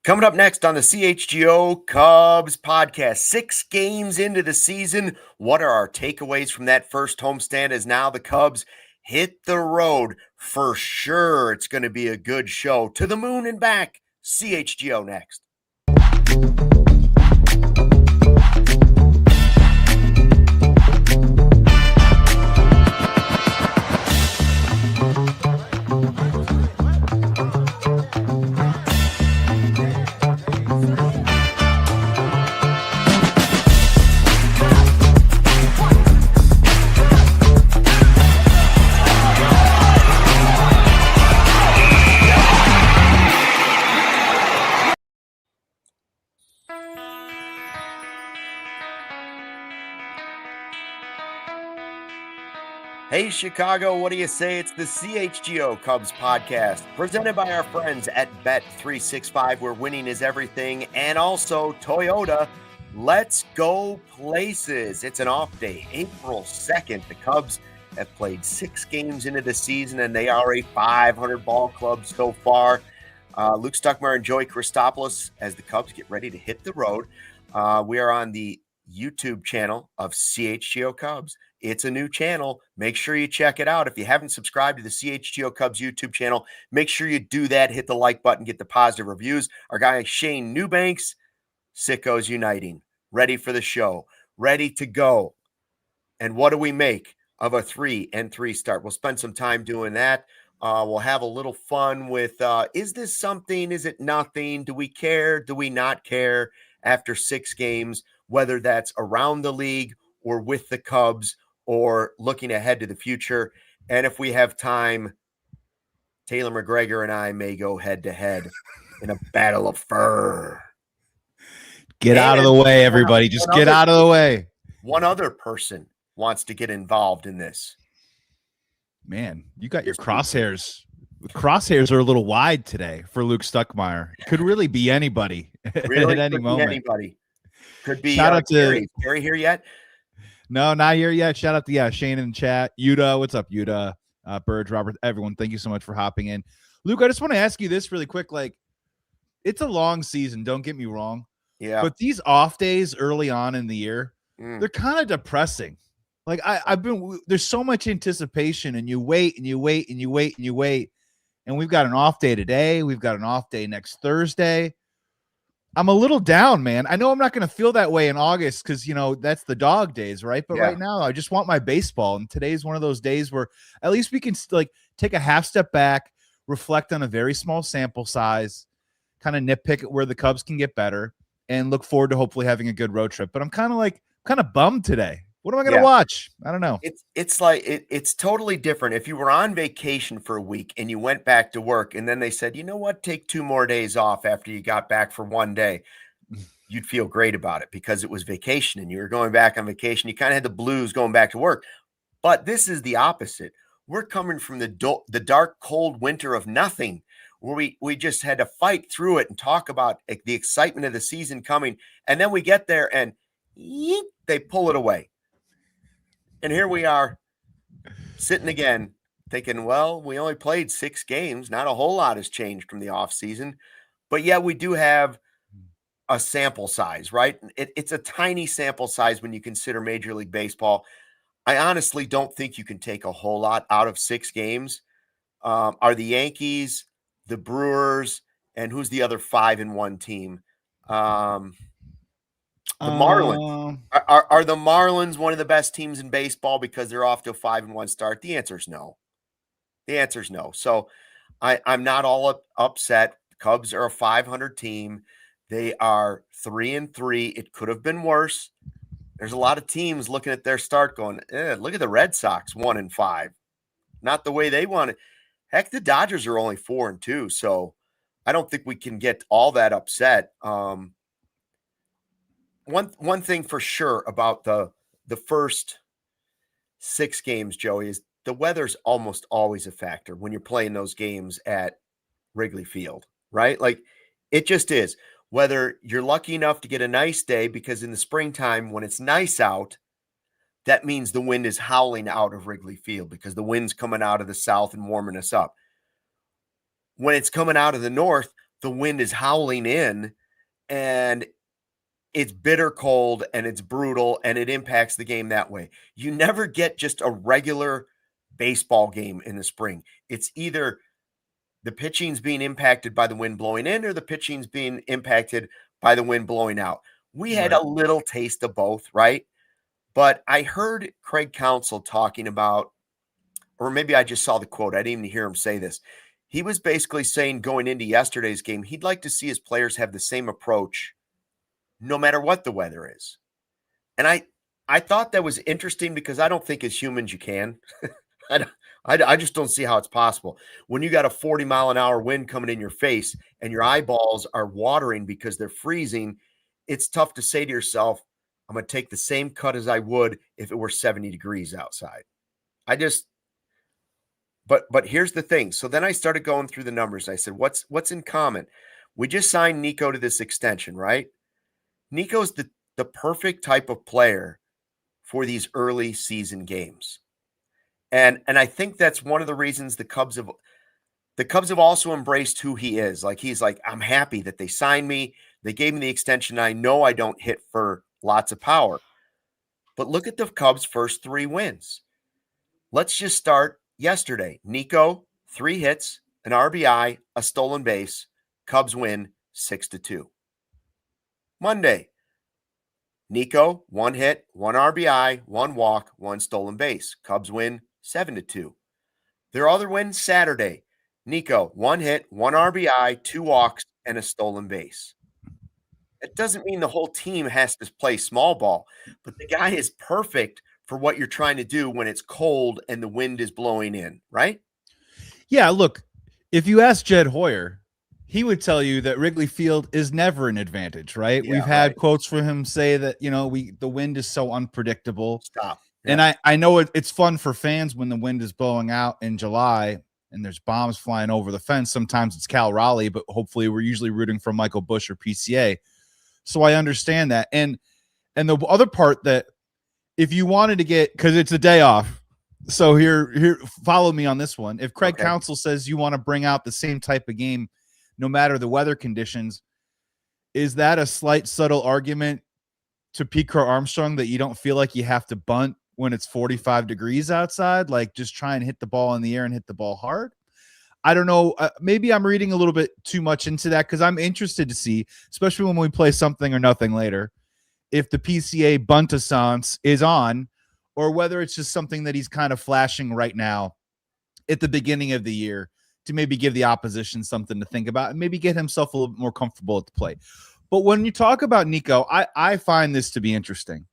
Coming up next on the CHGO Cubs podcast, 6 games into the season. What are our takeaways from that first homestand as now the Cubs hit the road? For sure, it's going to be a good show. To the moon and back. CHGO next. Hey, Chicago, what do you say? It's the CHGO Cubs podcast presented by our friends at Bet365, where winning is everything, and also Toyota. Let's go places. It's an off day, April 2nd. The Cubs have played 6 games into the season, and they are a 500 ball club so far. Luke Stuckmeyer and Joey Christopoulos as the Cubs get ready to hit the road. We are on the YouTube channel of CHGO Cubs. It's a new channel. Make sure you check it out. If you haven't subscribed to the CHGO Cubs YouTube channel, make sure you do that. Hit the like button, get the positive reviews. Our guy Shane Newbanks, Sickos Uniting, ready for the show, ready to go. And what do we make of a 3-3 start? We'll spend some time doing that. We'll have a little fun with, is this something? Is it nothing? Do we care? Do we not care after 6 games, whether that's around the league or with the Cubs or looking ahead to the future? And if we have time, Taylor McGregor and I may go head-to-head in a battle of fur. Get out of the way, everybody. Just get out of the way. One other person wants to get involved in this. Man, you got your crosshairs. The crosshairs are a little wide today for Luke Stuckmeyer. Could really be anybody Really at any moment. Anybody. Could be Shout out to Gary here yet? No, not here yet. Shout out to Shane in the chat. Yuda, what's up, Yuda? Burge, Robert, everyone. Thank you so much for hopping in. Luke, I just want to ask you this really quick. Like, it's a long season, don't get me wrong. Yeah. But these off days early on in the year, they're kind of depressing. Like there's so much anticipation, and you wait and you wait and you wait and you wait. And we've got an off day today. We've got an off day next Thursday. I'm a little down, man. I know I'm not going to feel that way in August because, that's the dog days, right? But right now, I just want my baseball. And today's one of those days where at least we can take a half step back, reflect on a very small sample size, kind of nitpick at where the Cubs can get better, and look forward to hopefully having a good road trip. But I'm kind of bummed today. What am I going to watch? I don't know. It's totally different. If you were on vacation for a week and you went back to work and then they said, you know what, take 2 more days off after you got back for 1 day, you'd feel great about it because it was vacation and you were going back on vacation. You kind of had the blues going back to work. But this is the opposite. We're coming from the dark, cold winter of nothing, where we just had to fight through it and talk about the excitement of the season coming. And then we get there and they pull it away. And here we are sitting again thinking, well, we only played 6 games. Not a whole lot has changed from the offseason. But yeah, we do have a sample size, right? It's a tiny sample size when you consider Major League Baseball. I honestly don't think you can take a whole lot out of 6 games. Are the Yankees, the Brewers, and who's the other 5-1 team? The Marlins. Are the Marlins one of the best teams in baseball because they're off to a 5-1 start? The answer is no. The answer is no. So I'm not all upset. The Cubs are a 500 team. They are 3-3. It could have been worse. There's a lot of teams looking at their start going, look at the Red Sox, 1-5. Not the way they want it. Heck, the Dodgers are only 4-2. So I don't think we can get all that upset. One thing for sure about the first 6 games, Joey, is the weather's almost always a factor when you're playing those games at Wrigley Field, right? Like, it just is. Whether you're lucky enough to get a nice day, because in the springtime when it's nice out, that means the wind is howling out of Wrigley Field because the wind's coming out of the south and warming us up. When it's coming out of the north, the wind is howling in and it's bitter cold and it's brutal and it impacts the game that way. You never get just a regular baseball game in the spring. It's either the pitching's being impacted by the wind blowing in or the pitching's being impacted by the wind blowing out. We had a little taste of both, right? But I heard Craig Counsell talking about, or maybe I just saw the quote. I didn't even hear him say this. He was basically saying going into yesterday's game, he'd like to see his players have the same approach no matter what the weather is. And I thought that was interesting because I don't think as humans you can. I just don't see how it's possible. When you got a 40-mile-an-hour wind coming in your face and your eyeballs are watering because they're freezing, it's tough to say to yourself, I'm going to take the same cut as I would if it were 70 degrees outside. But here's the thing. So then I started going through the numbers. I said, what's in common? We just signed Nico to this extension, right? Nico's the perfect type of player for these early season games. And I think that's one of the reasons the Cubs have also embraced who he is. Like, he's like, I'm happy that they signed me. They gave me the extension. I know I don't hit for lots of power. But look at the Cubs' first 3 wins. Let's just start yesterday. Nico, 3 hits, an RBI, a stolen base. Cubs win 6-2. Monday, Nico, 1 hit, 1 RBI, 1 walk, 1 stolen base. Cubs win 7-2. Their other win Saturday, Nico, 1 hit, 1 RBI, 2 walks, and a stolen base. It doesn't mean the whole team has to play small ball, but the guy is perfect for what you're trying to do when it's cold and the wind is blowing in, right? Yeah, look, if you ask Jed Hoyer, he would tell you that Wrigley Field is never an advantage, right? Yeah, We've had quotes from him say that, the wind is so unpredictable. Stop. Yeah. And I know it's fun for fans when the wind is blowing out in July and there's bombs flying over the fence. Sometimes it's Cal Raleigh, but hopefully we're usually rooting for Michael Busch or PCA. So I understand that. And the other part that if you wanted to get, because it's a day off, so here, follow me on this one. If Craig Counsell says you want to bring out the same type of game, no matter the weather conditions, is that a slight subtle argument to Pete Crow Armstrong that you don't feel like you have to bunt when it's 45 degrees outside? Like, just try and hit the ball in the air and hit the ball hard? I don't know. Maybe I'm reading a little bit too much into that because I'm interested to see, especially when we play something or nothing later, if the PCA buntassance is on or whether it's just something that he's kind of flashing right now at the beginning of the year to maybe give the opposition something to think about and maybe get himself a little bit more comfortable at the plate. But when you talk about Nico, I find this to be interesting.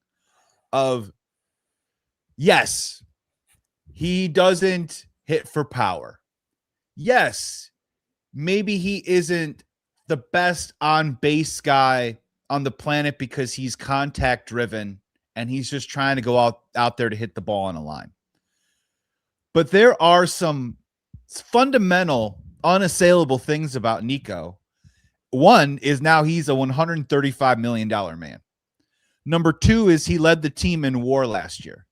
Yes, he doesn't hit for power. Yes, maybe he isn't the best on base guy on the planet because he's contact driven and he's just trying to go out there to hit the ball on a line. But there are some fundamental, unassailable things about Nico. One is now he's a $135 million man. Number 2 is he led the team in WAR last year.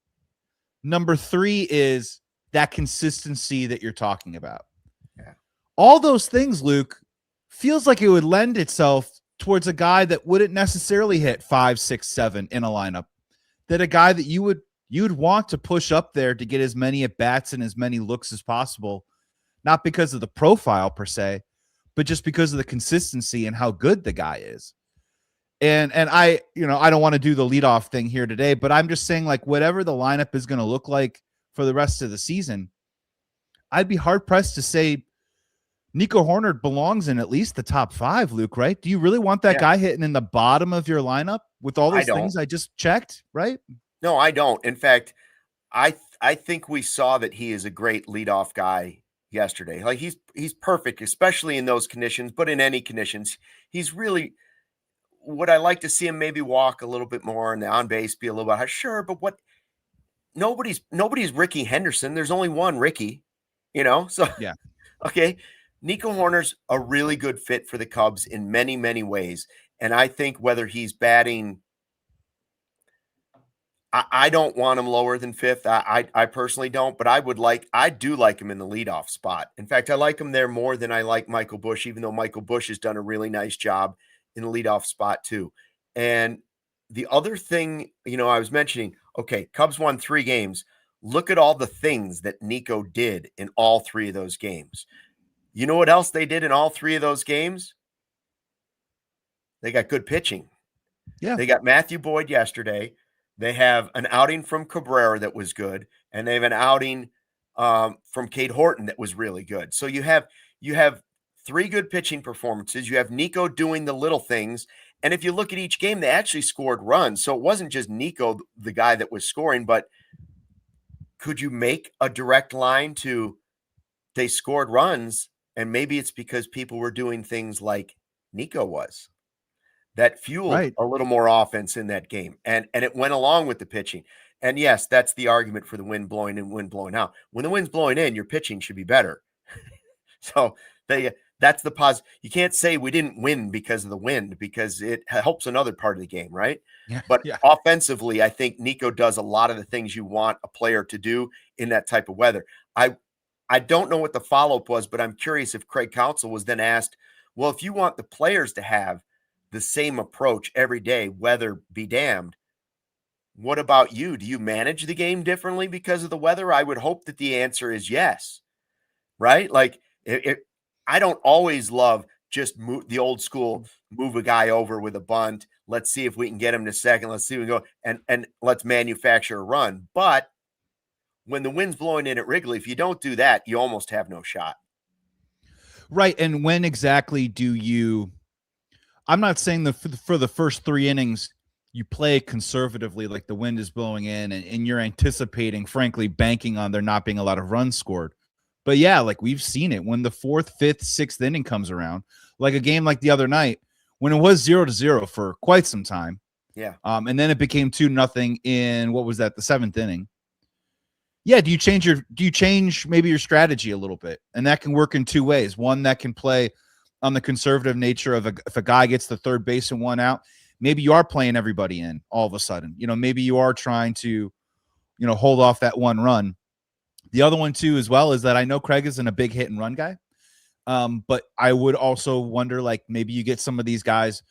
Number 3 is that consistency that you're talking about. Yeah. All those things, Luke, feels like it would lend itself towards a guy that wouldn't necessarily hit 5, 6, 7 in a lineup. That a guy that you'd want to push up there to get as many at bats and as many looks as possible, not because of the profile per se, but just because of the consistency and how good the guy is. And I don't want to do the leadoff thing here today, but I'm just saying, like, whatever the lineup is going to look like for the rest of the season, I'd be hard pressed to say Nico Hoerner belongs in at least the top 5, Luke, right? Do you really want that guy hitting in the bottom of your lineup with all those things I just checked, right? No, I don't. In fact, I think we saw that he is a great leadoff guy yesterday. Like, he's perfect, especially in those conditions, but in any conditions, he's really. Would I like to see him maybe walk a little bit more and the on base be a little bit higher? Sure, but nobody's Ricky Henderson. There's only one Ricky, So yeah, okay. Nico Hoerner's a really good fit for the Cubs in many, many ways. And I think whether he's batting, I don't want him lower than fifth. I personally don't, but I do like him in the leadoff spot. In fact, I like him there more than I like Michael Busch, even though Michael Busch has done a really nice job in the leadoff spot too. And the other thing, I was mentioning, okay, Cubs won 3 games. Look at all the things that Nico did in all 3 of those games. You know what else they did in all 3 of those games? They got good pitching. Yeah. They got Matthew Boyd yesterday. They have an outing from Cabrera that was good, and they have an outing from Cade Horton that was really good. So you have 3 good pitching performances. You have Nico doing the little things, and if you look at each game, they actually scored runs. So it wasn't just Nico, the guy that was scoring, but could you make a direct line to they scored runs, and maybe it's because people were doing things like Nico was. That fueled a little more offense in that game, and it went along with the pitching. And yes, that's the argument for the wind blowing in, wind blowing out. When the wind's blowing in, your pitching should be better. So that's the positive. You can't say we didn't win because of the wind, because it helps another part of the game, right? Yeah. But yeah. offensively, I think Nico does a lot of the things you want a player to do in that type of weather. I don't know what the follow-up was, but I'm curious if Craig Counsell was then asked, well, if you want the players to have the same approach every day, weather be damned, what about you? Do you manage the game differently because of the weather? I would hope that the answer is yes, right? Like I don't always love just the old school, move a guy over with a bunt. Let's see if we can get him to second. Let's see if we go and let's manufacture a run. But when the wind's blowing in at Wrigley, if you don't do that, you almost have no shot. Right. And when exactly do you, I'm not saying for the first 3 innings, you play conservatively, like the wind is blowing in and you're anticipating, frankly, banking on there not being a lot of runs scored. But yeah, like we've seen it when the 4th, 5th, 6th inning comes around, like a game like the other night when it was 0-0 for quite some time. Yeah. And then it became 2-0 in, what was that, the 7th inning? Yeah. Do you change maybe your strategy a little bit? And that can work in 2 ways. One, that can play on the conservative nature of if a guy gets the third base and 1 out, maybe you are playing everybody in all of a sudden. Maybe you are trying to, hold off that 1 run. The other one too, as well, is that I know Craig isn't a big hit and run guy. But I would also wonder, like, maybe you get some of these guys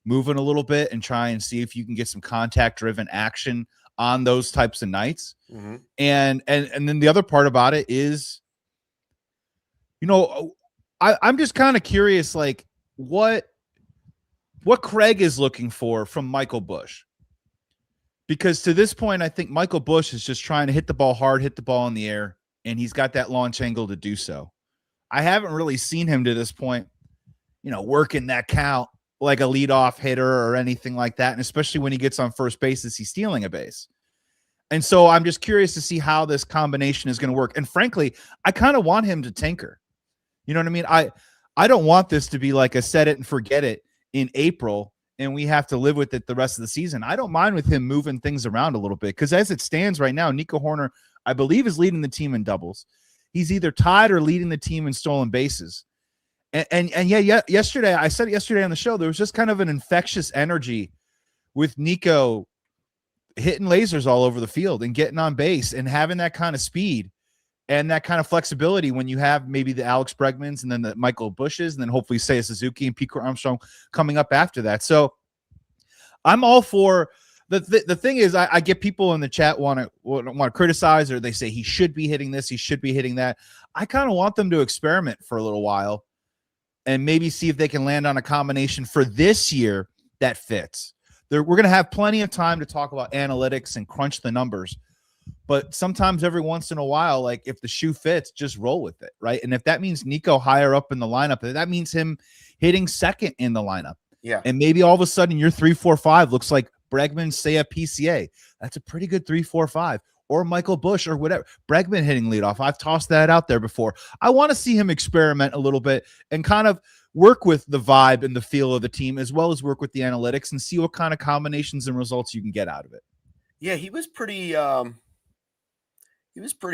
moving a little bit and try and see if you can get some contact driven action on those types of nights. Mm-hmm. And then the other part about it is, I'm just kind of curious, like what Craig is looking for from Michael Busch. Because to this point, I think Michael Busch is just trying to hit the ball hard, hit the ball in the air, and he's got that launch angle to do so. I haven't really seen him to this point, working that count like a leadoff hitter or anything like that. And especially when he gets on first base, is he stealing a base? And so I'm just curious to see how this combination is going to work. And frankly, I kind of want him to tinker. You know what I mean? I don't want this to be like a set it and forget it in April and we have to live with it the rest of the season. I don't mind with him moving things around a little bit, because as it stands right now, Nico Hoerner, I believe, is leading the team in doubles. He's either tied or leading the team in stolen bases. And yesterday, I said it yesterday on the show, there was just kind of an infectious energy with Nico hitting lasers all over the field and getting on base and having that kind of speed and that kind of flexibility when you have maybe the Alex Bregmans and then the Michael Bushes and then hopefully Seiya Suzuki and Crow Armstrong coming up after that. So I'm all for the thing is I get people in the chat want to criticize, or they say he should be hitting this, he should be hitting that. I kind of want them to experiment for a little while and maybe see if they can land on a combination for this year that fits. We're going to have plenty of time to talk about analytics and crunch the numbers. But sometimes every once in a while, like if the shoe fits, just roll with it, right? And if that means Nico higher up in the lineup, that means him hitting second in the lineup. Yeah. And maybe all of a sudden your 3-4-5 looks like Bregman, Seiya, PCA. That's a pretty good 3-4-5. Or Michael Busch or whatever. Bregman hitting leadoff. I've tossed that out there before. I want to see him experiment a little bit and kind of work with the vibe and the feel of the team, as well as work with the analytics and see what kind of combinations and results you can get out of it. Yeah, he was pretty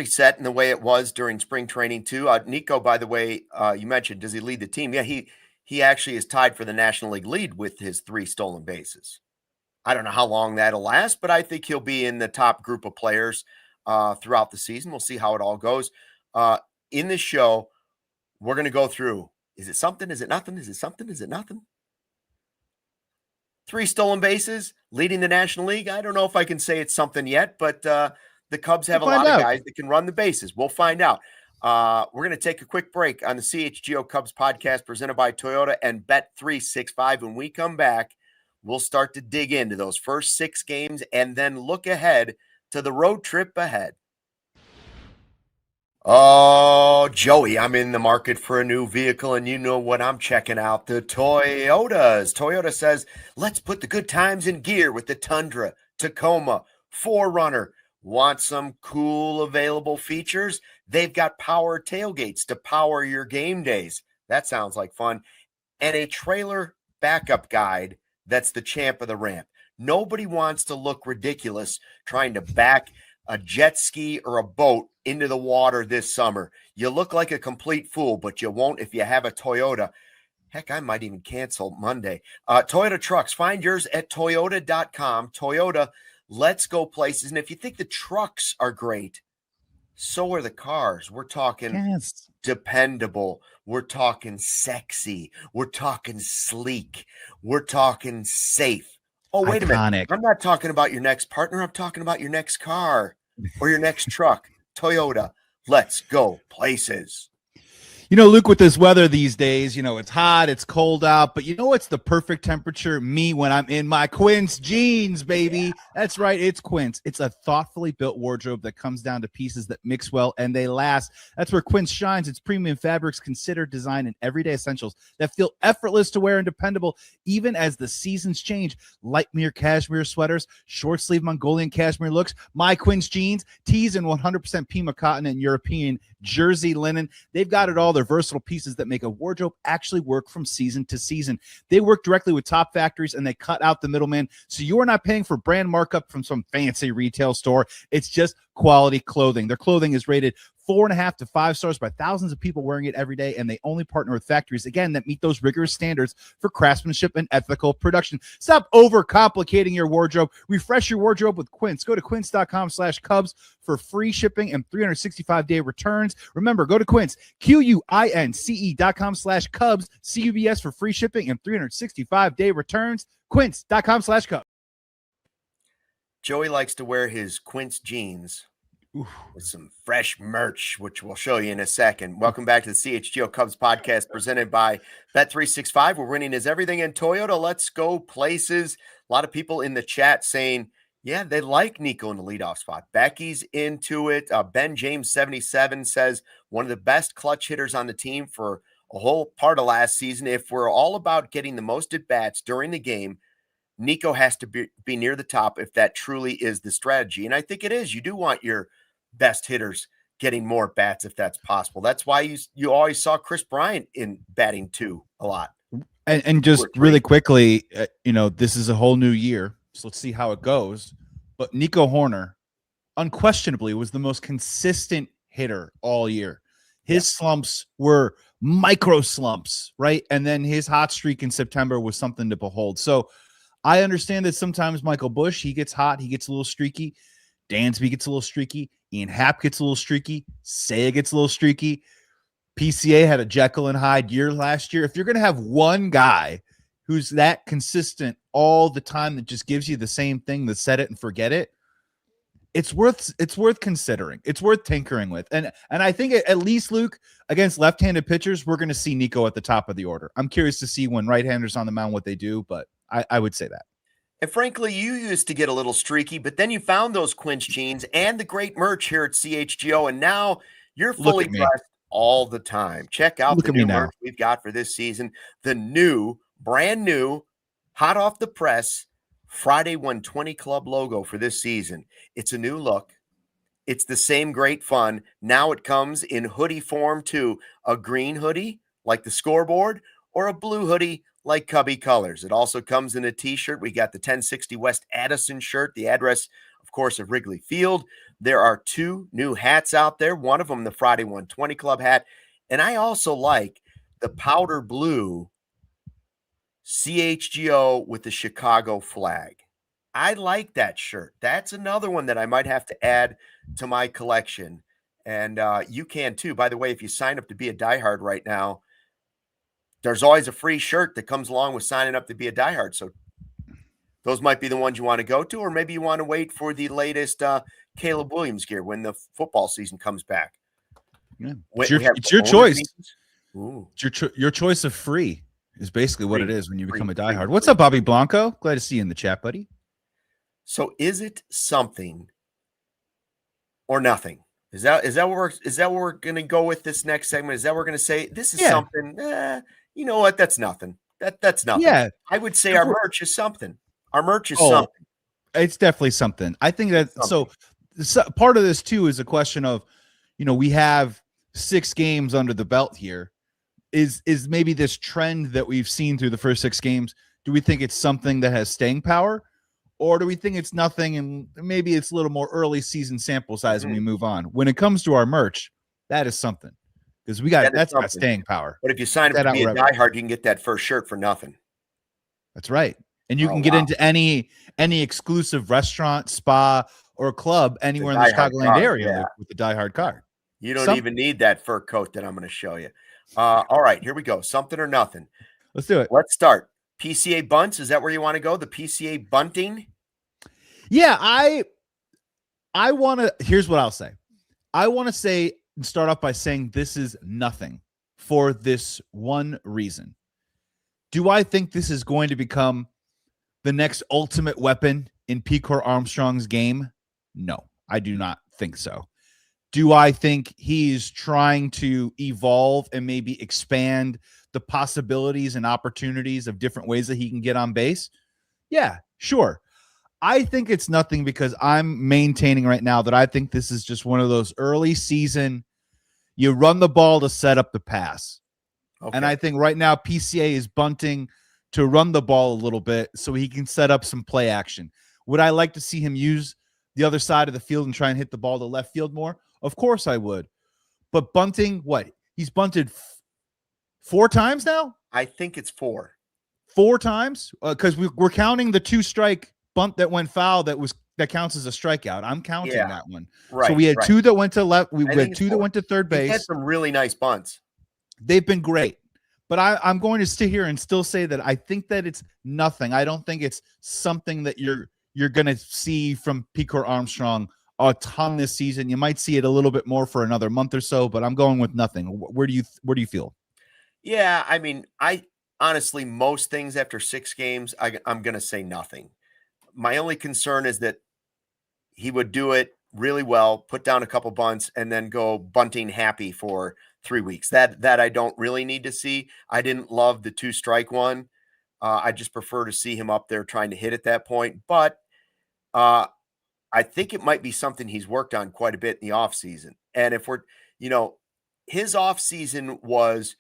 set in the way it was during spring training too. Nico, by the way, you mentioned, does he lead the team? Yeah, he actually is tied for the National League lead with his 3 stolen bases. I don't know how long that'll last, but I think he'll be in the top group of players throughout the season. We'll see how it all goes. In this show, we're going to go through, is it something? Is it nothing? Is it something? Is it nothing? 3 stolen bases, leading the National League. I don't know if I can say it's something yet, but the Cubs have a lot of guys that can run the bases. We'll find out. We're going to take a quick break on the CHGO Cubs podcast presented by Toyota and Bet365. When we come back, we'll start to dig into those first 6 games and then look ahead to the road trip ahead. Oh, Joey, I'm in the market for a new vehicle, and you know what I'm checking out, the Toyotas. Toyota says, let's put the good times in gear with the Tundra, Tacoma, 4Runner. Want some cool available features? They've got power tailgates to power your game days. That sounds like fun. And a trailer backup guide that's the champ of the ramp. Nobody wants to look ridiculous trying to back a jet ski or a boat into the water this summer. You look like a complete fool, but you won't if you have a Toyota. Heck, I might even cancel Monday. Toyota trucks, find yours at toyota.com. Toyota, let's go places. And if you think the trucks are great, so are the cars. We're talking dependable. We're talking sexy. We're talking sleek. We're talking safe. Oh, wait a minute. I'm not talking about your next partner. I'm talking about your next car or your next truck. Toyota, let's go places. You know, Luke, with this weather these days, you know, it's hot, it's cold out, but you know what's the perfect temperature? Me when I'm in my Quince jeans, baby. Yeah. That's right, it's Quince. It's a thoughtfully built wardrobe that comes down to pieces that mix well and they last. That's where Quince shines. Its premium fabrics, considered design, and everyday essentials that feel effortless to wear and dependable, even as the seasons change. Light mere cashmere sweaters, short sleeve Mongolian cashmere looks, my Quince jeans, tees in 100% Pima cotton and European jersey linen. They've got it all. They're versatile pieces that make a wardrobe actually work from season to season. They work directly with top factories and they cut out the middleman, so you're not paying for brand markup from some fancy retail store. It's just quality clothing. Their clothing is rated 4.5 to 5 stars by thousands of people wearing it every day, and they only partner with factories, again, that meet those rigorous standards for craftsmanship and ethical production. Stop overcomplicating your wardrobe. Refresh your wardrobe with Quince. Go to quince.com/Cubs for free shipping and 365-day returns. Remember, go to Quince, QUINCE.com/Cubs, CUBS for free shipping and 365-day returns. Quince.com/Cubs. Joey likes to wear his Quince jeans with some fresh merch, which we'll show you in a second. Welcome back to the CHGO Cubs podcast presented by Bet365, where winning is everything. And Toyota, let's go places. A lot of people in the chat saying, yeah, they like Nico in the leadoff spot. Becky's into it. Ben James 77 says one of the best clutch hitters on the team for a whole part of last season. If we're all about getting the most at bats during the game, Nico has to be near the top if that truly is the strategy. And I think it is. You do want your best hitters getting more bats if that's possible. That's why you always saw Chris Bryant in batting 2 a lot. And just really quickly, you know, this is a whole new year, so let's see how it goes. But Nico Hoerner unquestionably was the most consistent hitter all year. His slumps were micro slumps, right? And then his hot streak in September was something to behold. So I understand that sometimes Michael Busch, he gets hot, he gets a little streaky. Dansby gets a little streaky. Ian Happ gets a little streaky. Seiya gets a little streaky. PCA had a Jekyll and Hyde year last year. If you're going to have one guy who's that consistent all the time that just gives you the same thing, the set it and forget it, it's worth considering. It's worth tinkering with. And I think at least, Luke, against left-handed pitchers, we're going to see Nico at the top of the order. I'm curious to see when right-handers on the mound what they do, but I would say that. And frankly, you used to get a little streaky, but then you found those Quince jeans and the great merch here at CHGO, and now you're fully dressed all the time. Check out the new merch we've got for this season. The brand new, hot off the press, Friday 120 Club logo for this season. It's a new look. It's the same great fun. Now it comes in hoodie form too. A green hoodie, like the scoreboard, or a blue hoodie, like Cubby colors. It also comes in a t-shirt. We got the 1060 West Addison shirt, the address, of course, of Wrigley Field. There are 2 new hats out there. One of them, the Friday 120 Club hat. And I also like the powder blue CHGO with the Chicago flag. I like that shirt. That's another one that I might have to add to my collection. And you can too. By the way, if you sign up to be a diehard right now, there's always a free shirt that comes along with signing up to be a diehard. So those might be the ones you want to go to, or maybe you want to wait for the latest Caleb Williams gear when the football season comes back. Yeah. It's your choice. It's your choice of free is basically what it is when you become a diehard. What's up, Bobby Blanco? Glad to see you in the chat, buddy. So is it something or nothing? Is that what we're gonna go with this next segment? Is that what we're gonna say this is something? You know what? That's nothing. That's nothing. Yeah, I would say our merch is something. Our merch is something. It's definitely something. I think that so part of this too is a question of, we have 6 games under the belt here. Is maybe this trend that we've seen through the first 6 games? Do we think it's something that has staying power? Or do we think it's nothing and maybe it's a little more early season sample size when we move on? When it comes to our merch, that is something. Because that's got staying power. But if you sign up to be a diehard, you can get that first shirt for nothing. That's right. And you can get into any exclusive restaurant, spa, or club anywhere in the Chicagoland area with the diehard card. You don't even need that fur coat that I'm going to show you. All right, here we go. Something or nothing. Let's do it. Let's start. PCA bunts, is that where you want to go? The PCA bunting? Yeah, I want to, here's what I'll say. I want to say and start off by saying this is nothing for this one reason. Do I think this is going to become the next ultimate weapon in Crow Armstrong's game? No, I do not think so. Do I think he's trying to evolve and maybe expand the possibilities and opportunities of different ways that he can get on base? Yeah, sure. I think it's nothing because I'm maintaining right now that I think this is just one of those early season, you run the ball to set up the pass. Okay. And I think right now PCA is bunting to run the ball a little bit so he can set up some play action. Would I like to see him use the other side of the field and try and hit the ball to left field more? Of course I would. But bunting, what? He's bunted 4 times now? I think it's 4. 4 times? Because we're counting the 2-strike bunt that went foul that counts as a strikeout. I'm counting that one. Right. So we had 2 that went to left. We had 2 that went to third base. He had some really nice bunts. They've been great. But I'm going to sit here and still say that I think that it's nothing. I don't think it's something that you're going to see from Crow Armstrong a ton this season. You might see it a little bit more for another month or so, but I'm going with nothing. Where do you feel? Yeah, I mean, I honestly, most things after 6 games, I'm going to say nothing. My only concern is that he would do it really well, put down a couple bunts, and then go bunting happy for 3 weeks. That I don't really need to see. I didn't love the 2-strike one. I just prefer to see him up there trying to hit at that point. But I think it might be something he's worked on quite a bit in the offseason. And if we're, his offseason was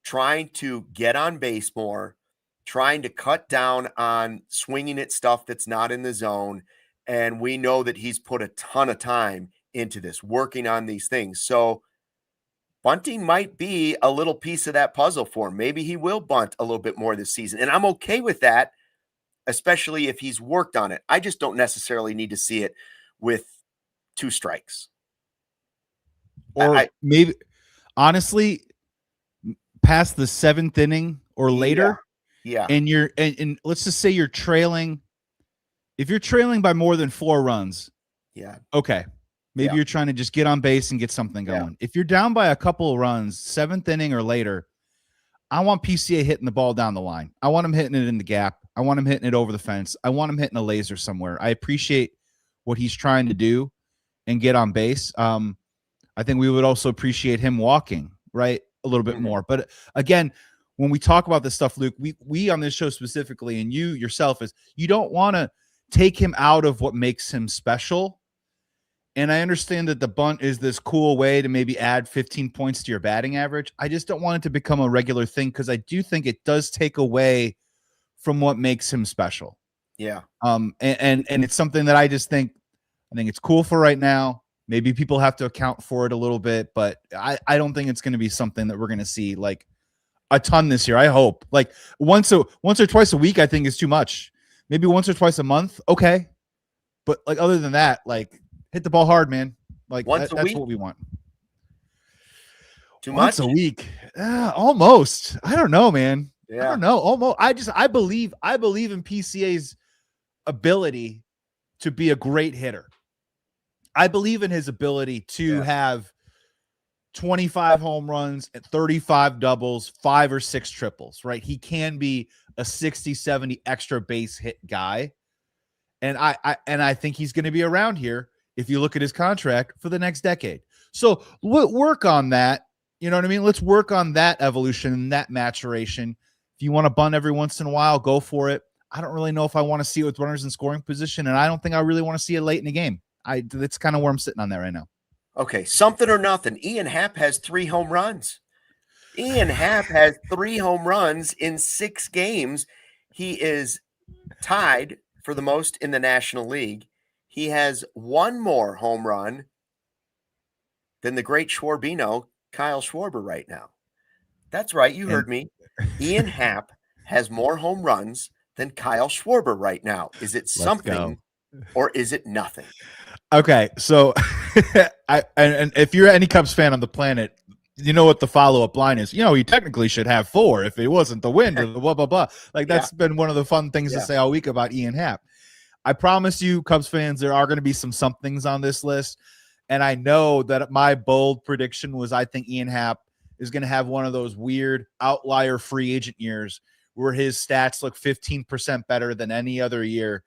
trying to get on base more, trying to cut down on swinging at stuff that's not in the zone. And we know that he's put a ton of time into this, working on these things. So bunting might be a little piece of that puzzle for him. Maybe he will bunt a little bit more this season. And I'm okay with that, especially if he's worked on it. I just don't necessarily need to see it with 2 strikes. Or maybe, honestly, past the 7th inning or later. Yeah. And and let's just say you're trailing. If you're trailing by more than 4 runs. Yeah. Okay. Maybe you're trying to just get on base and get something going. Yeah. If you're down by a couple of runs, 7th inning or later, I want PCA hitting the ball down the line. I want him hitting it in the gap. I want him hitting it over the fence. I want him hitting a laser somewhere. I appreciate what he's trying to do and get on base. I think we would also appreciate him walking, right, a little bit more. But again, when we talk about this stuff, Luke, we on this show specifically, and you yourself, is you don't want to take him out of what makes him special. And I understand that the bunt is this cool way to maybe add 15 points to your batting average. I just don't want it to become a regular thing because I do think it does take away from what makes him special. Yeah. And it's something that I think it's cool for right now. Maybe people have to account for it a little bit, but I don't think it's going to be something that we're going to see like a ton this year. I hope like once or twice a week, I think is too much. maybe once or twice a month. Okay. But like other than that, like hit the ball hard, man. Like Once a that's week? what we want. Too Once much? a week. Almost. I don't know, man. Yeah. I don't know. Almost. I believe in PCA's ability to be a great hitter. I believe in his ability to have 25 home runs and 35 doubles, 5 or 6 triples, right? He can be a 60, 70 extra base hit guy. And I think he's going to be around here if you look at his contract for the next decade. So work on that. You know what I mean? Let's work on that evolution and that maturation. If you want to bunt every once in a while, go for it. I don't really know if I want to see it with runners in scoring position, and I don't think I really want to see it late in the game. That's kind of where I'm sitting on that right now. Okay, something or nothing. Ian Happ has 3 home runs. Ian Happ has 3 home runs in 6 games. He is tied for the most in the National League. He has 1 more home run than the great Schwarbino, Kyle Schwarber, right now. That's right, you heard me. Ian Happ has more home runs than Kyle Schwarber right now. Is it something or is it nothing? Okay, so and if you're any Cubs fan on the planet, you know what the follow-up line is. You know, he technically should have 4 if it wasn't the wind or the blah, blah, blah. Like, that's been one of the fun things to say all week about Ian Happ. I promise you, Cubs fans, there are going to be some somethings on this list. And I know that my bold prediction was I think Ian Happ is going to have one of those weird outlier free agent years where his stats look 15% better than any other year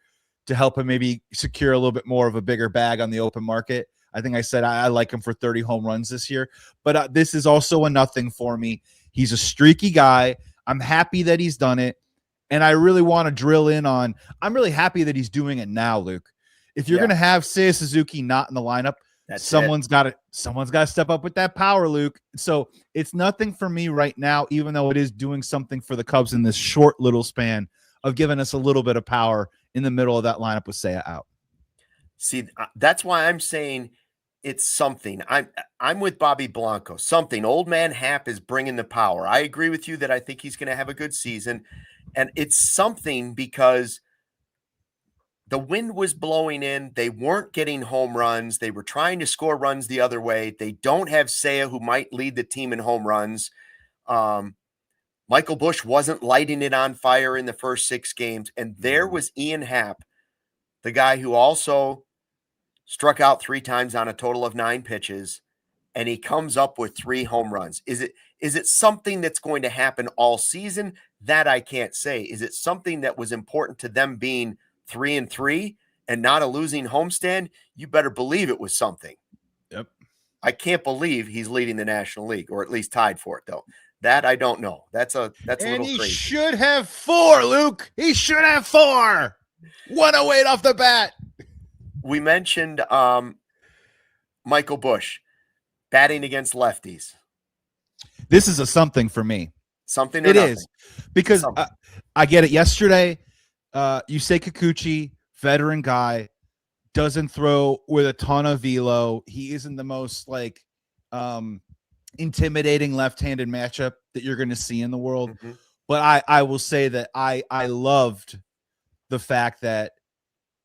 to help him maybe secure a little bit more of a bigger bag on the open market. I think I said I like him for 30 home runs this year, but this is also a nothing for me. He's a streaky guy. I'm happy that he's done it. And I really want to drill in on, I'm really happy that he's doing it now, Luke. If you're going to have Seiya Suzuki not in the lineup, someone's got to step up with that power, Luke. So it's nothing for me right now, even though it is doing something for the Cubs in this short little span of giving us a little bit of power in the middle of that lineup with Seiya out. See, that's why I'm saying it's something. I'm with Bobby Blanco. Something. Old man Happ is bringing the power. I agree with you that I think he's going to have a good season. And it's something because the wind was blowing in. They weren't getting home runs. They were trying to score runs the other way. They don't have Seiya, who might lead the team in home runs. Michael Busch wasn't lighting it on fire in the first 6 games. And there was Ian Happ, the guy who also struck out 3 times on a total of 9 pitches, and he comes up with 3 home runs. Is it something that's going to happen all season? That I can't say. Is it something that was important to them being 3-3 and not a losing homestand? You better believe it was something. Yep. I can't believe he's leading the National League, or at least tied for it, though. That I don't know. That's a little crazy. And he should have 4, Luke. He should have 4. 108 off the bat. We mentioned Michael Busch batting against lefties. This is a something for me. Something or it nothing. Is because I get it. Yesterday, Yusei Kikuchi, veteran guy, doesn't throw with a ton of velo. He isn't the most like intimidating left-handed matchup that you're going to see in the world. Mm-hmm. But I will say that I loved the fact that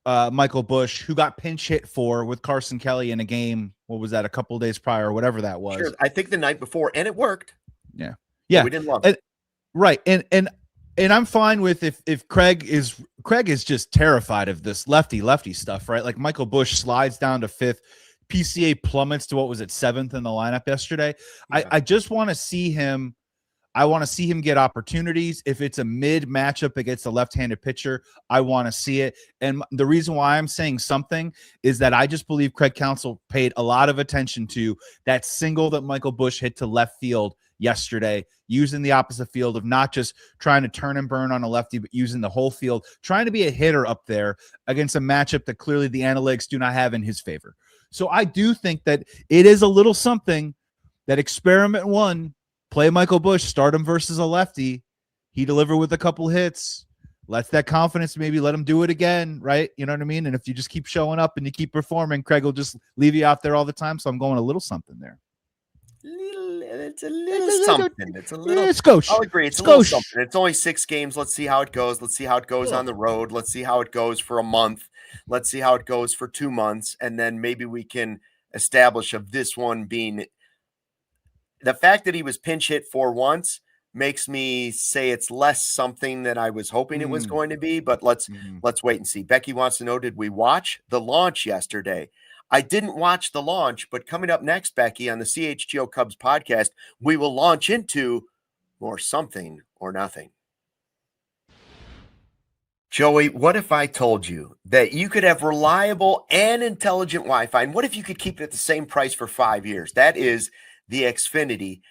Michael Busch, who got pinch hit for with Carson Kelly in a game, what was that, a couple of days prior, or whatever that was? Sure, I think the night before, and it worked. Yeah. We didn't love it. Right. And I'm fine with if Craig is just terrified of this lefty stuff, right? Like Michael Busch slides down to 5th. PCA plummets to what was it, 7th in the lineup yesterday. Yeah. I just want to see him. I want to see him get opportunities. If it's a mid matchup against a left-handed pitcher, I want to see it. And the reason why I'm saying something is that I just believe Craig Counsell paid a lot of attention to that single that Michael Busch hit to left field yesterday, using the opposite field of not just trying to turn and burn on a lefty, but using the whole field, trying to be a hitter up there against a matchup that clearly the analytics do not have in his favor. So I do think that it is a little something that experiment 1, play Michael Busch, start him versus a lefty. He delivered with a couple hits. Let's that confidence, maybe let him do it again, right? You know what I mean? And if you just keep showing up and you keep performing, Craig will just leave you out there all the time. So I'm going a little something there. It's a little something. It's a little. Skosh. I'll agree. It's a little something. It's only 6 games. Let's see how it goes. Let's see how it goes on the road. Let's see how it goes for a month. Let's see how it goes for 2 months, and then maybe we can establish of this one being the fact that he was pinch hit for once makes me say it's less something than I was hoping it was going to be. But let's wait and see. Becky wants to know: did we watch the launch yesterday? I didn't watch the launch, but coming up next, Becky, on the CHGO Cubs podcast, we will launch into more something or nothing. Joey, what if I told you that you could have reliable and intelligent Wi-Fi? And what if you could keep it at the same price for 5 years? That is the Xfinity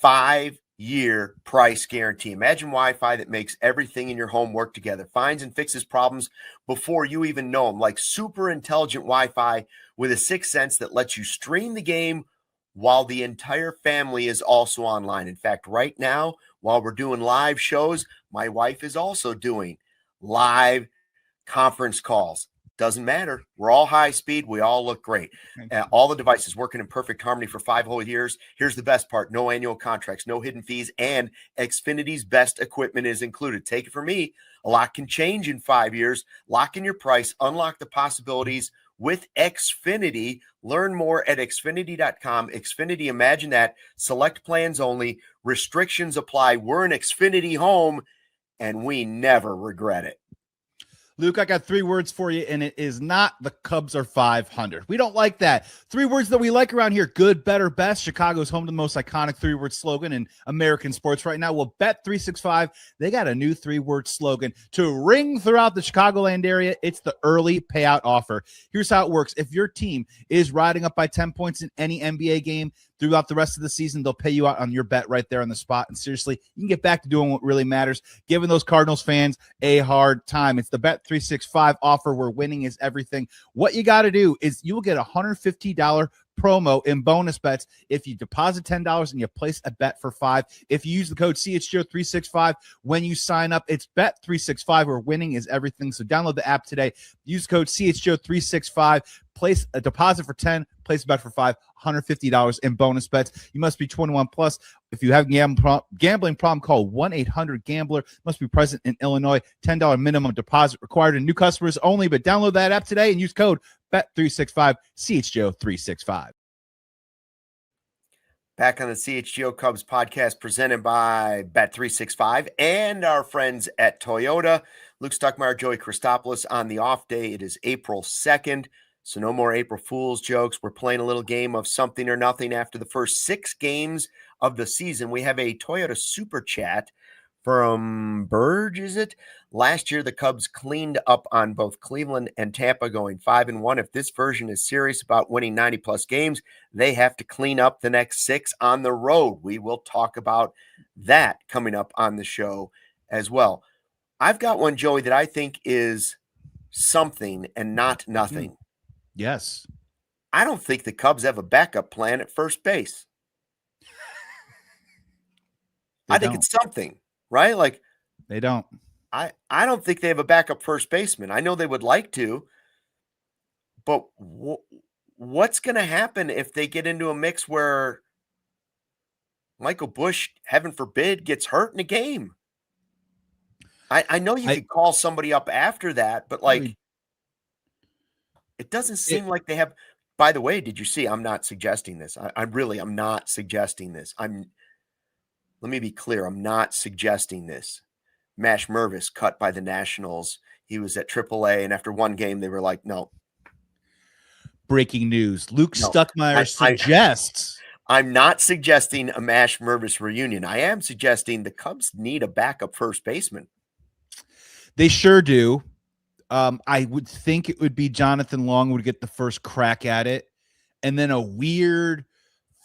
5-year price guarantee. Imagine Wi-Fi that makes everything in your home work together, finds and fixes problems before you even know them, like super intelligent Wi-Fi with a 6th sense that lets you stream the game while the entire family is also online. In fact, right now, while we're doing live shows, my wife is also doing live conference calls. Doesn't matter. We're all high speed. We all look great. All the devices working in perfect harmony for 5 whole years. Here's the best part: no annual contracts, no hidden fees, and Xfinity's best equipment is included. Take it from me. A lot can change in 5 years. Lock in your price. Unlock the possibilities with Xfinity. Learn more at Xfinity.com. Xfinity, imagine that. Select plans only. Restrictions apply. We're an Xfinity home, and we never regret it. Luke, I got 3 words for you, and it is not the Cubs are 500. We don't like that. 3 words that we like around here: good, better, best. Chicago's home to the most iconic 3-word slogan in American sports right now. Well, Bet365, they got a new 3-word slogan to ring throughout the Chicagoland area. It's the early payout offer. Here's how it works. If your team is riding up by 10 points in any NBA game throughout the rest of the season, they'll pay you out on your bet right there on the spot. And seriously, you can get back to doing what really matters, giving those Cardinals fans a hard time. It's the Bet365 offer where winning is everything. What you got to do is you will get a $150 promo in bonus bets if you deposit $10 and you place a bet for $5. If you use the code CHGO365 when you sign up, it's Bet365 where winning is everything. So download the app today. Use code CHGO365. Place a deposit for 10, place a bet for 5, $150 in bonus bets. You must be 21 plus. If you have a gambling problem, call 1-800-GAMBLER. Must be present in Illinois. $10 minimum deposit required, and new customers only. But download that app today and use code Bet365, CHGO365. Back on the CHGO Cubs podcast presented by Bet365 and our friends at Toyota. Luke Stuckmeyer, Joey Christopoulos on the off day. It is April 2nd. So no more April Fool's jokes. We're playing a little game of something or nothing after the first 6 games of the season. We have a Toyota Super Chat from Burge, is it? Last year, the Cubs cleaned up on both Cleveland and Tampa, going 5-1. If this version is serious about winning 90-plus games, they have to clean up the next 6 on the road. We will talk about that coming up on the show as well. I've got one, Joey, that I think is something and not nothing. Yes. I don't think the Cubs have a backup plan at first base. I think it's something, right? Like, they don't. I don't think they have a backup first baseman. I know they would like to, but what's going to happen if they get into a mix where Michael Busch, heaven forbid, gets hurt in a game? I know you could call somebody up after that, but like, it doesn't seem like they have. By the way, did you see? I'm not suggesting this. I'm not suggesting this. Let me be clear. I'm not suggesting this. Mash Mervis cut by the Nationals. He was at AAA, and after one game, they were like, no. Breaking news. Luke Stuckmeyer suggests. I'm not suggesting a Mash Mervis reunion. I am suggesting the Cubs need a backup first baseman. They sure do. I would think it would be Jonathan Long would get the first crack at it. And then a weird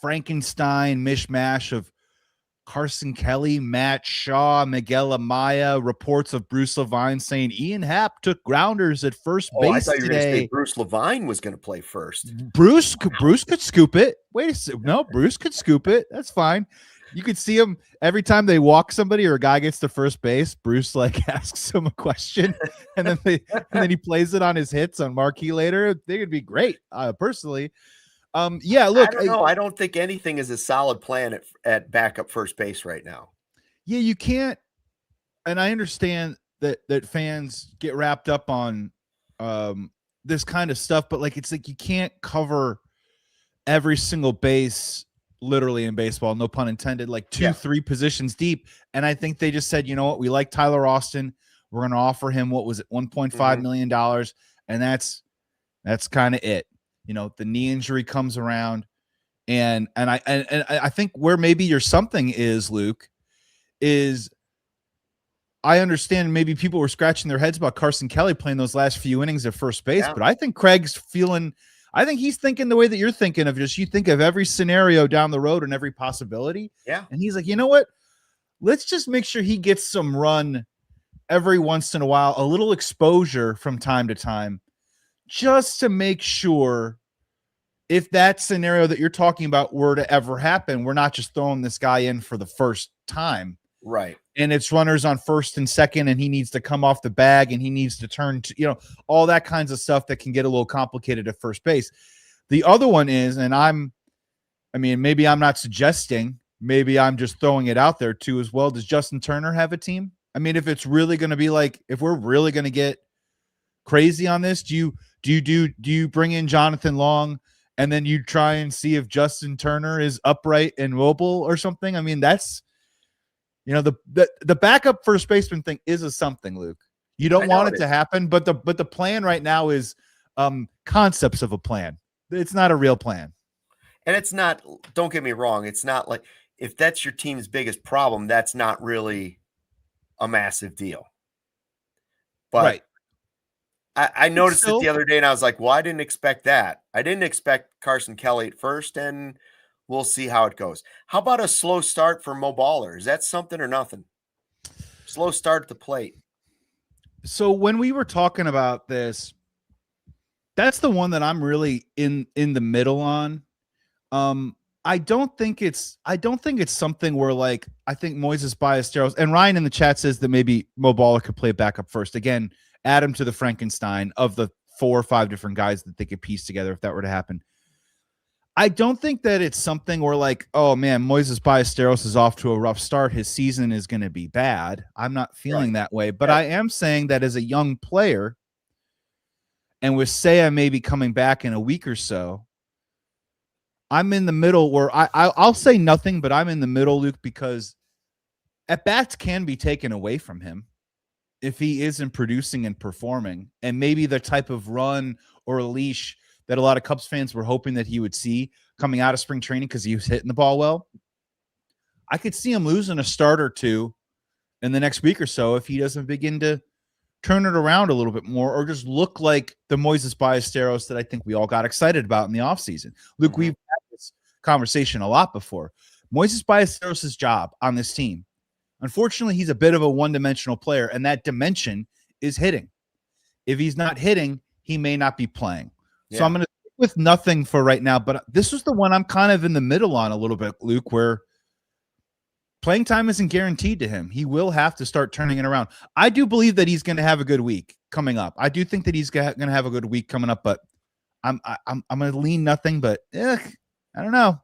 Frankenstein mishmash of Carson Kelly, Matt Shaw, Miguel Amaya, reports of Bruce Levine saying Ian Happ took grounders at first base I thought you were today. going to say Bruce Levine was going to play first. Bruce could scoop it. Wait a second. No, Bruce could scoop it. That's fine. You could see him every time they walk somebody or a guy gets to first base. Bruce like asks him a question, and then he plays it on his hits on marquee later. I think it'd be great, personally. Yeah, look, I don't know. I don't think anything is a solid plan at backup first base right now. Yeah, you can't, and I understand that fans get wrapped up on this kind of stuff, but like it's like you can't cover every single base literally in baseball, no pun intended, like 2-3 positions deep. And I think they just said, you know what, we like Tyler Austin. We're going to offer him, what was it, $1.5 million. And that's kind of it. You know, the knee injury comes around. And I think where maybe your something is, Luke, is I understand maybe people were scratching their heads about Carson Kelly playing those last few innings at first base, but I think Craig's feeling – I think he's thinking the way that you're thinking of, just you think of every scenario down the road and every possibility. Yeah. And he's like, you know what? Let's just make sure he gets some run every once in a while, a little exposure from time to time, just to make sure if that scenario that you're talking about were to ever happen, we're not just throwing this guy in for the first time. Right. And it's runners on first and second, and he needs to come off the bag, and he needs to turn to, you know, all that kinds of stuff that can get a little complicated at first base. The other one is, and maybe I'm not suggesting, maybe I'm just throwing it out there too as well. Does Justin Turner have a team? I mean, if it's really going to be like, if we're really going to get crazy on this, do you bring in Jonathan Long and then you try and see if Justin Turner is upright and mobile or something? I mean, that's, you know, the backup first baseman thing is a something, Luke. You don't want it to happen, but the plan right now is concepts of a plan. It's not a real plan. And it's not, don't get me wrong, it's not like, if that's your team's biggest problem, that's not really a massive deal. But right. I noticed it the other day, and I was like, well, I didn't expect that. I didn't expect Carson Kelly at first, and we'll see how it goes. How about a slow start for Mo Baller? Is that something or nothing? Slow start at the plate. So when we were talking about this, that's the one that I'm really in the middle on. I don't think it's something where, like, I think Moisés Ballesteros, and Ryan in the chat says that maybe Mo Baller could play backup first. Again, add him to the Frankenstein of the 4 or 5 different guys that they could piece together if that were to happen. I don't think that it's something where, like, oh man, Moisés Ballesteros is off to a rough start, his season is going to be bad. I'm not feeling that way, but I am saying that as a young player, and with Seiya maybe coming back in a week or so, I'm in the middle where I'll say nothing, but I'm in the middle, Luke, because at-bats can be taken away from him if he isn't producing and performing, and maybe the type of run or leash that a lot of Cubs fans were hoping that he would see coming out of spring training because he was hitting the ball well. I could see him losing a start or two in the next week or so if he doesn't begin to turn it around a little bit more, or just look like the Moisés Ballesteros that I think we all got excited about in the offseason. Luke, we've had this conversation a lot before. Moisés Ballesteros' job on this team, unfortunately, he's a bit of a one-dimensional player, and that dimension is hitting. If he's not hitting, he may not be playing. So I'm going to stick with nothing for right now, but this is the one I'm kind of in the middle on a little bit, Luke, where playing time isn't guaranteed to him. He will have to start turning it around. I do believe that he's going to have a good week coming up. I do think that he's going to have a good week coming up, but I'm going to lean nothing, but I don't know.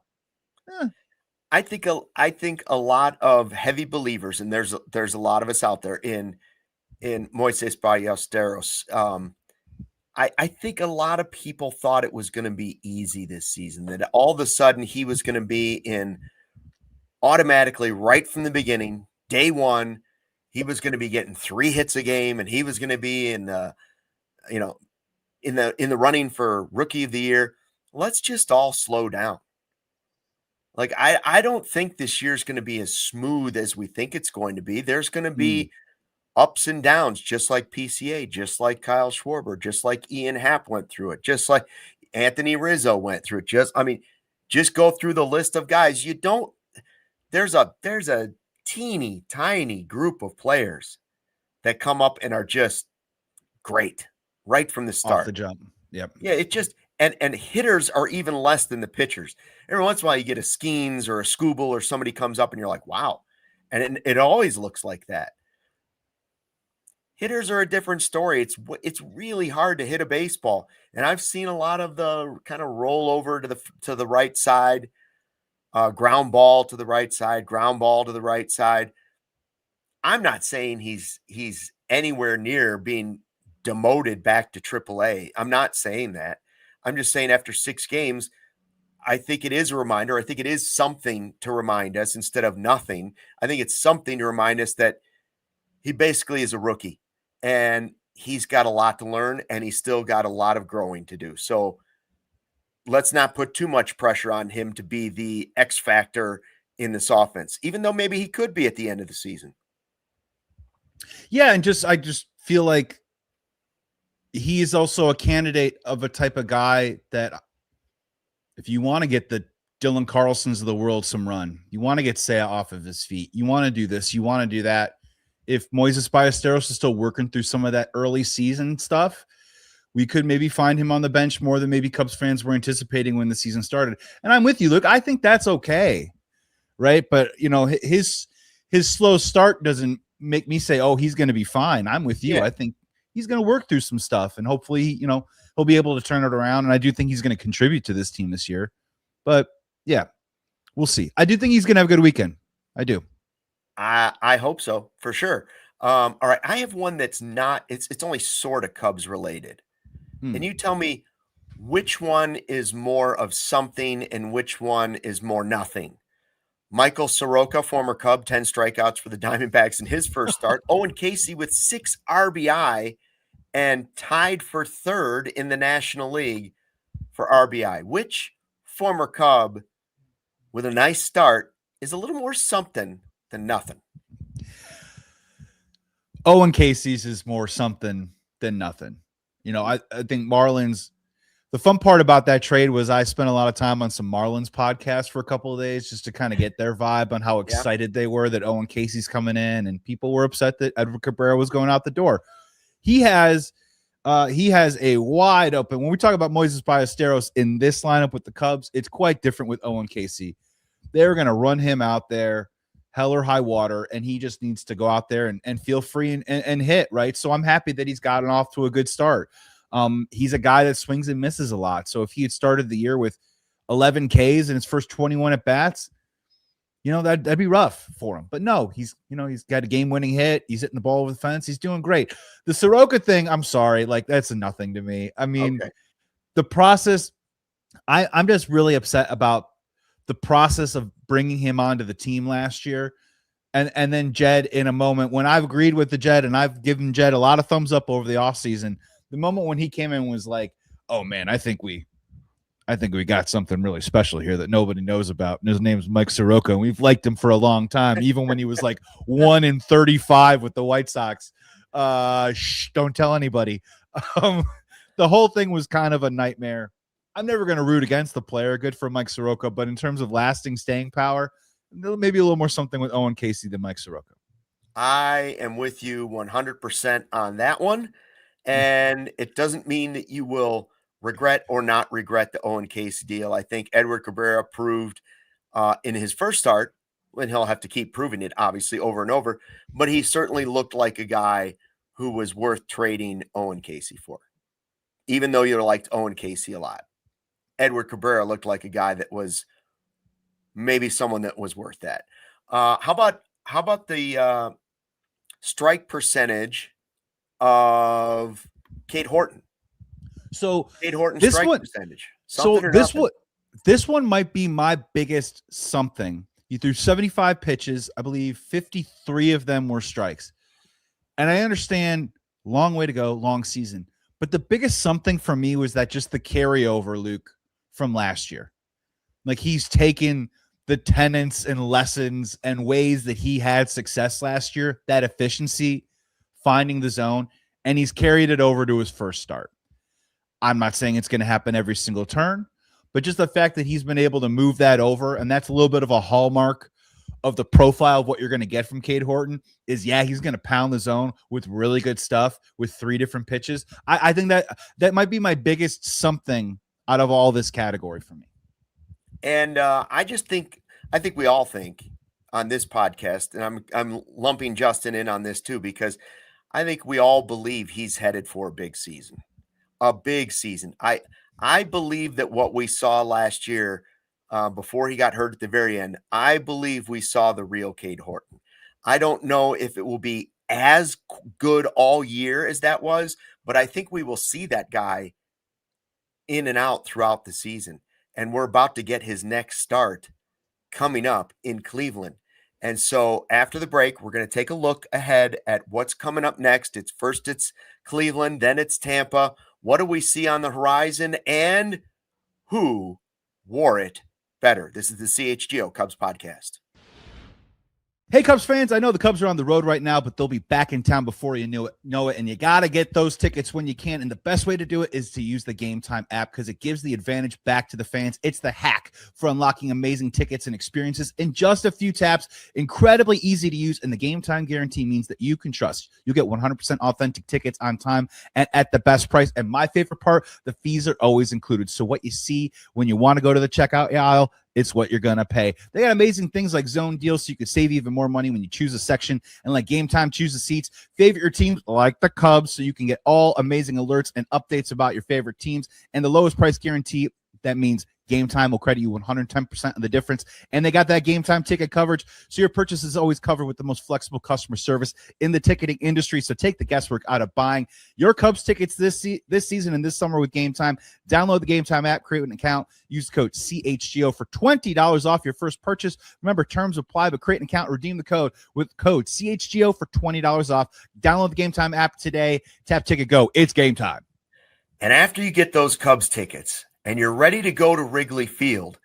I think a lot of heavy believers, and there's a lot of us out there in Moisés Ballesteros. I think a lot of people thought it was going to be easy this season, that all of a sudden he was going to be in automatically right from the beginning, day one, he was going to be getting 3 hits a game, and he was going to be in the running for Rookie of the Year. Let's just all slow down. Like, I don't think this year's going to be as smooth as we think it's going to be. There's going to be ups and downs, just like PCA, just like Kyle Schwarber, just like Ian Happ went through it, just like Anthony Rizzo went through it. Just go through the list of guys. There's a teeny tiny group of players that come up and are just great right from the start. Off the jump. Yep. Yeah, it just and hitters are even less than the pitchers. Every once in a while you get a Skeens or a Scooble or somebody comes up and you're like, wow. And it always looks like that. hitters are a different story. It's really hard to hit a baseball, and I've seen a lot of the kind of roll over to the right side, ground ball to the right side, ground ball to the right side. I'm not saying he's anywhere near being demoted back to AAA. I'm not saying that. I'm just saying after 6 games, I think it is a reminder. I think it is something to remind us instead of nothing. I think it's something to remind us that he basically is a rookie and he's got a lot to learn and he's still got a lot of growing to do. So let's not put too much pressure on him to be the X factor in this offense, even though maybe he could be at the end of the season. Yeah, and I just feel like he's also a candidate of a type of guy that if you want to get the Dylan Carlsons of the world some run, you want to get Seiya off of his feet, you want to do this, you want to do that. If Moisés Ballesteros is still working through some of that early season stuff, we could maybe find him on the bench more than maybe Cubs fans were anticipating when the season started. And I'm with you, Luke. I think that's okay, right? But, you know, his slow start doesn't make me say, oh, he's going to be fine. I'm with you. Yeah. I think he's going to work through some stuff, and hopefully, you know, he'll be able to turn it around. And I do think he's going to contribute to this team this year. But, yeah, we'll see. I do think he's going to have a good weekend. I do. I hope so, for sure. All right, I have one that's not, it's only sort of Cubs related. And you tell me which one is more of something and which one is more nothing. Michael Soroka, former Cub, 10 strikeouts for the Diamondbacks in his first start. Owen Caissie with 6 RBI and tied for 3rd in the National League for RBI. Which former Cub with a nice start is a little more something than nothing? Owen Caissie's is more something than nothing. You know, I think Marlins, the fun part about that trade was I spent a lot of time on some Marlins podcasts for a couple of days just to kind of get their vibe on how excited they were that Owen Caissie's coming in, and people were upset that Edward Cabrera was going out the door. He has a wide open, when we talk about Moisés Ballesteros in this lineup with the Cubs, it's quite different with Owen Caissie. They're going to run him out there, hell or high water, and he just needs to go out there and feel free and hit, right? So I'm happy that he's gotten off to a good start. He's a guy that swings and misses a lot. So if he had started the year with 11 Ks in his first 21 at bats, you know, that'd be rough for him. But no, he's got a game-winning hit. He's hitting the ball over the fence. He's doing great. The Soroka thing, I'm sorry, like that's a nothing to me. I mean, the process, I'm just really upset about the process of bringing him onto the team last year. And then Jed, in a moment when I've agreed with the Jed and I've given Jed a lot of thumbs up over the offseason, the moment when he came in was like, oh man, I think we got something really special here that nobody knows about. And his name's Mike Soroka, and we've liked him for a long time, even when he was like 1-35 with the White Sox. Don't tell anybody. The whole thing was kind of a nightmare. I'm never going to root against the player. Good for Mike Soroka, but in terms of lasting staying power, maybe a little more something with Owen Caissie than Mike Soroka. I am with you 100% on that one. And it doesn't mean that you will regret or not regret the Owen Caissie deal. I think Edward Cabrera proved in his first start, and he'll have to keep proving it, obviously, over and over, but he certainly looked like a guy who was worth trading Owen Caissie for. Even though you liked Owen Caissie a lot, Edward Cabrera looked like a guy that was maybe someone that was worth that. How about the strike percentage of Cade Horton? So Cade Horton strike percentage. This one might be my biggest something. He threw 75 pitches. I believe 53 of them were strikes. And I understand, long way to go, long season. But the biggest something for me was that just the carryover, Luke, from last year. Like he's taken the tenets and lessons and ways that he had success last year, that efficiency, finding the zone, and he's carried it over to his first start. I'm not saying it's going to happen every single turn, but just the fact that he's been able to move that over, and that's a little bit of a hallmark of the profile of what you're going to get from Cade Horton is, he's going to pound the zone with really good stuff with 3 different pitches. I think that might be my biggest something out of all this category for me. And I think we all think on this podcast, and I'm lumping Justin in on this too, because I think we all believe he's headed for a big season. A big season. I believe that what we saw last year, before he got hurt at the very end, I believe we saw the real Cade Horton. I don't know if it will be as good all year as that was, but I think we will see that guy in and out throughout the season. And we're about to get his next start coming up in Cleveland. And so after the break, we're going to take a look ahead at what's coming up next. It's Cleveland, then it's Tampa. What do we see on the horizon, and who wore it better? This is the CHGO Cubs podcast. Hey, Cubs fans, I know the Cubs are on the road right now, but they'll be back in town before you know it, and you got to get those tickets when you can, and the best way to do it is to use the Game Time app because it gives the advantage back to the fans. It's the hack for unlocking amazing tickets and experiences in just a few taps. Incredibly easy to use, and the Game Time guarantee means that you can trust. You'll get 100% authentic tickets on time and at the best price, and my favorite part, the fees are always included. So what you see when you want to go to the checkout aisle, it's what you're going to pay. They got amazing things like zone deals so you could save even more money when you choose a section. And like Game Time, choose the seats. Favorite your teams like the Cubs so you can get all amazing alerts and updates about your favorite teams. And the lowest price guarantee, that means Game Time will credit you 110% of the difference. And they got that Game Time ticket coverage, so your purchase is always covered with the most flexible customer service in the ticketing industry. So take the guesswork out of buying your Cubs tickets this season and this summer with Game Time. Download the Game Time app, create an account, use the code CHGO for $20 off your first purchase. Remember, terms apply, but create an account, redeem the code with code CHGO for $20 off. Download the Game Time app today. Tap ticket, go. It's game time. And after you get those Cubs tickets and you're ready to go to Wrigley Field,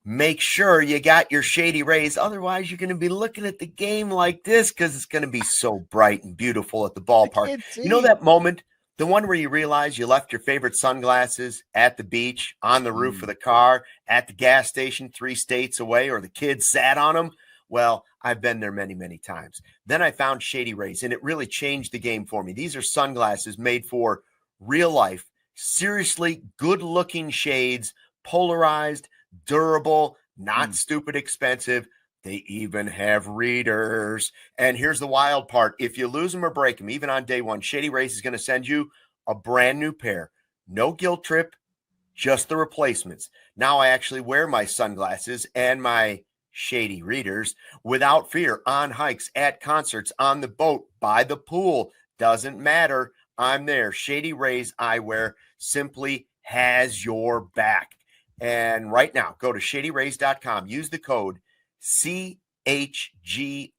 make sure you got your Shady Rays. Otherwise, you're going to be looking at the game like this because it's going to be so bright and beautiful at the ballpark. You know that moment, the one where you realize you left your favorite sunglasses at the beach, on the roof of the car, at the gas station 3 states away, or the kids sat on them? Well, I've been there many, many times. Then I found Shady Rays, and it really changed the game for me. These are sunglasses made for real life, seriously good-looking shades, polarized, durable, not stupid expensive. They even have readers. And here's the wild part. If you lose them or break them, even on day one, Shady Rays is going to send you a brand new pair. No guilt trip, just the replacements. Now I actually wear my sunglasses and my Shady readers without fear on hikes, at concerts, on the boat, by the pool. Doesn't matter. I'm there. Shady Rays Eyewear simply has your back. And right now, go to shadyrays.com. Use the code CHGOSR.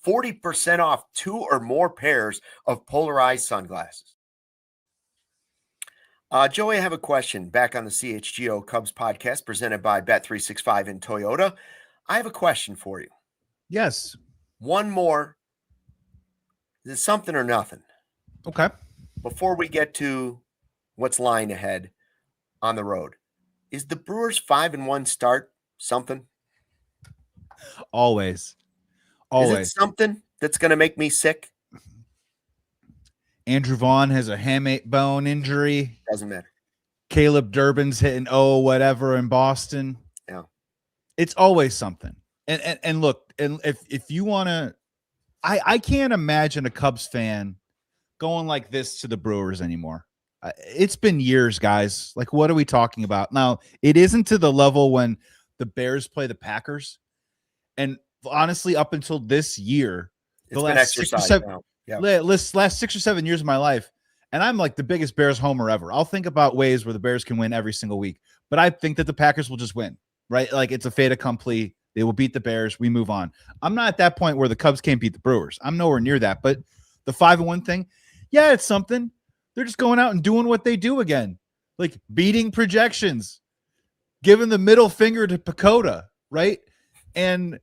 40% off 2 or more pairs of polarized sunglasses. Joey, I have a question back on the CHGO Cubs podcast presented by Bet365 and Toyota. I have a question for you. Yes. One more. Is it something or nothing? Okay. Before we get to what's lying ahead on the road, is the Brewers 5-1 start something? Always. Is it something that's going to make me sick? Andrew Vaughn has a hamate bone injury. Doesn't matter. Caleb Durbin's hitting whatever in Boston. Yeah. It's always something. And look, and if you want to, I can't imagine a Cubs fan going like this to the Brewers anymore. It's been years, guys. Like, what are we talking about? Now, it isn't to the level when the Bears play the Packers. And honestly, up until this year, the last 6 or 7, last 6 or 7 years of my life, and I'm like the biggest Bears homer ever. I'll think about ways where the Bears can win every single week, but I think that the Packers will just win, right? Like, it's a fait accompli. They will beat the Bears. We move on. I'm not at that point where the Cubs can't beat the Brewers. I'm nowhere near that, but the 5-1 thing, yeah, it's something. They're just going out and doing what they do again, like beating projections, giving the middle finger to Pacoda, right? And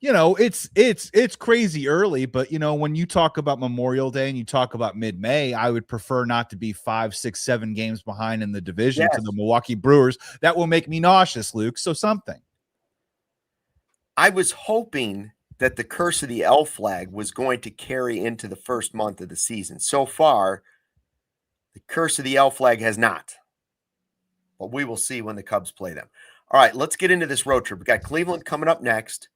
you know, it's crazy early, but you know, when you talk about Memorial Day and you talk about mid-May, I would prefer not to be 5, 6, 7 games behind in the division to the Milwaukee Brewers. That will make me nauseous, Luke. So something. I was hoping that the curse of the L flag was going to carry into the first month of the season. So far, the curse of the L flag has not. But we will see when the Cubs play them. All right, let's get into this road trip. We got Cleveland coming up next.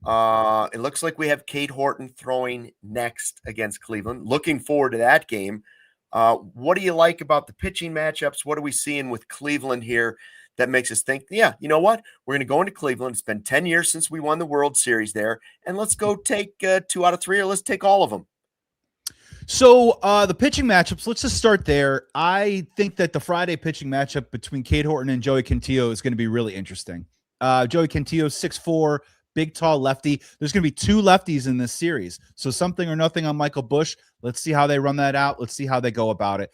It looks like we have Cade Horton throwing next against Cleveland. Looking forward to that game. What do you like about the pitching matchups? What are we seeing with Cleveland here that makes us think, yeah, you know what? We're going to go into Cleveland. It's been 10 years since we won the World Series there, and let's go take 2 out of 3, or let's take all of them. So the pitching matchups, let's just start there. I think that the Friday pitching matchup between Cade Horton and Joey Cantillo is going to be really interesting. Joey Cantillo, 6'4", big, tall lefty. There's going to be 2 lefties in this series. So something or nothing on Michael Busch. Let's see how they run that out. Let's see how they go about it.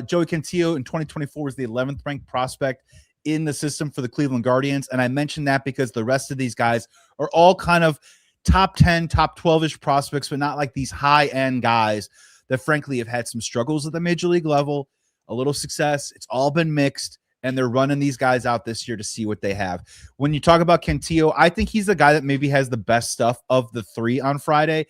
Joey Cantillo in 2024 was the 11th ranked prospect in the system for the Cleveland Guardians. And I mentioned that because the rest of these guys are all kind of top 10, top 12-ish prospects, but not like these high-end guys that frankly have had some struggles at the major league level, a little success. It's all been mixed, and they're running these guys out this year to see what they have. When you talk about Cantillo, I think he's the guy that maybe has the best stuff of the 3 on Friday.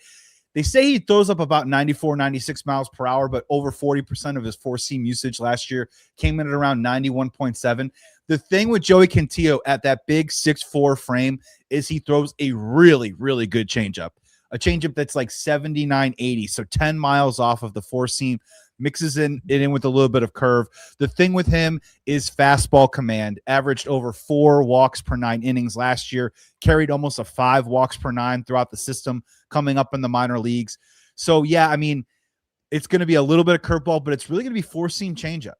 They say he throws up about 94, 96 miles per hour, but over 40% of his 4-seam usage last year came in at around 91.7. The thing with Joey Cantillo at that big 6'4" frame is he throws a really, really good changeup. A changeup that's like 79, 80, so 10 miles off of the 4-seam, mixes it in with a little bit of curve. The thing with him is fastball command. Averaged over 4 walks per 9 innings last year, carried almost a 5 walks per 9 throughout the system coming up in the minor leagues. So, yeah, I mean, it's going to be a little bit of curveball, but it's really going to be 4-seam changeup.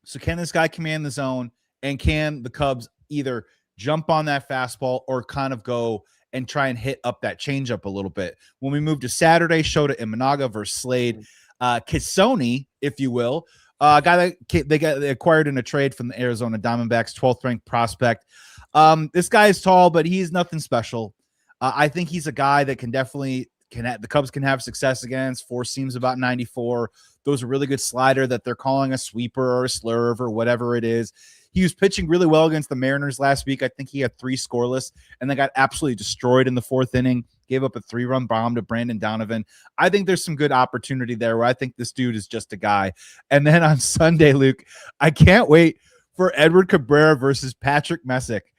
So can this guy command the zone, and can the Cubs either jump on that fastball or kind of go and try and hit up that changeup a little bit? When we move to Saturday, Shota Imanaga versus Slade. Caissie, if you will, a guy that they acquired in a trade from the Arizona Diamondbacks, 12th ranked prospect. This guy is tall, but he's nothing special. I think he's a guy that can definitely the Cubs can have success against. 4 seams about 94. Those are really good slider that they're calling a sweeper or a slurve or whatever it is. He was pitching really well against the Mariners last week. I think he had 3 scoreless, and they got absolutely destroyed in the 4th inning. Gave up a 3-run bomb to Brandon Donovan. I think there's some good opportunity there where I think this dude is just a guy. And then on Sunday, Luke, I can't wait for Edward Cabrera versus Patrick Messick.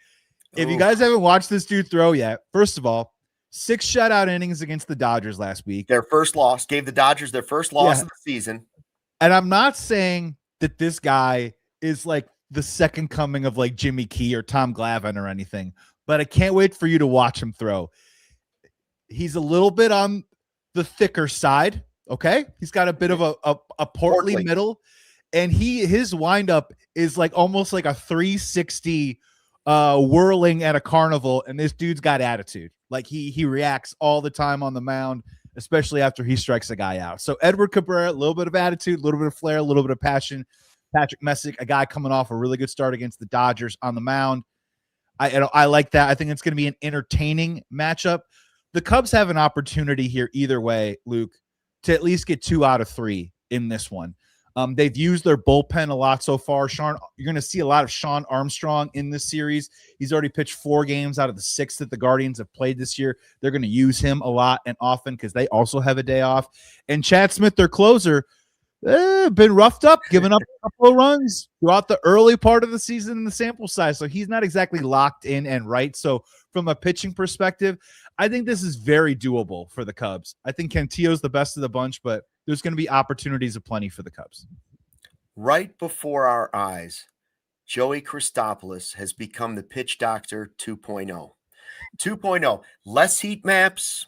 If you guys haven't watched this dude throw yet, first of all, 6 shutout innings against the Dodgers last week. Their first loss. Gave the Dodgers their first loss of the season. And I'm not saying that this guy is like the second coming of like Jimmy Key or Tom Glavine or anything, but I can't wait for you to watch him throw. He's a little bit on the thicker side. Okay. He's got a bit of a portly middle, and his windup is like almost like a 360 whirling at a carnival. And this dude's got attitude. Like he reacts all the time on the mound, especially after he strikes a guy out. So Edward Cabrera, a little bit of attitude, a little bit of flair, a little bit of passion. Patrick Messick, a guy coming off a really good start against the Dodgers on the mound. I like that. I think it's going to be an entertaining matchup. The Cubs have an opportunity here either way, Luke, to at least get 2 out of 3 in this one. They've used their bullpen a lot so far. You're going to see a lot of Crow Armstrong in this series. He's already pitched 4 games out of the 6 that the Guardians have played this year. They're going to use him a lot and often because they also have a day off. And Chad Smith, their closer, been roughed up, giving up a couple of runs throughout the early part of the season in the sample size. So he's not exactly locked in and right. So from a pitching perspective, I think this is very doable for the Cubs. I think Cantillo's the best of the bunch, but there's going to be opportunities aplenty for the Cubs. Right before our eyes, Joey Christopoulos has become the pitch doctor 2.0. 2.0. Less heat maps,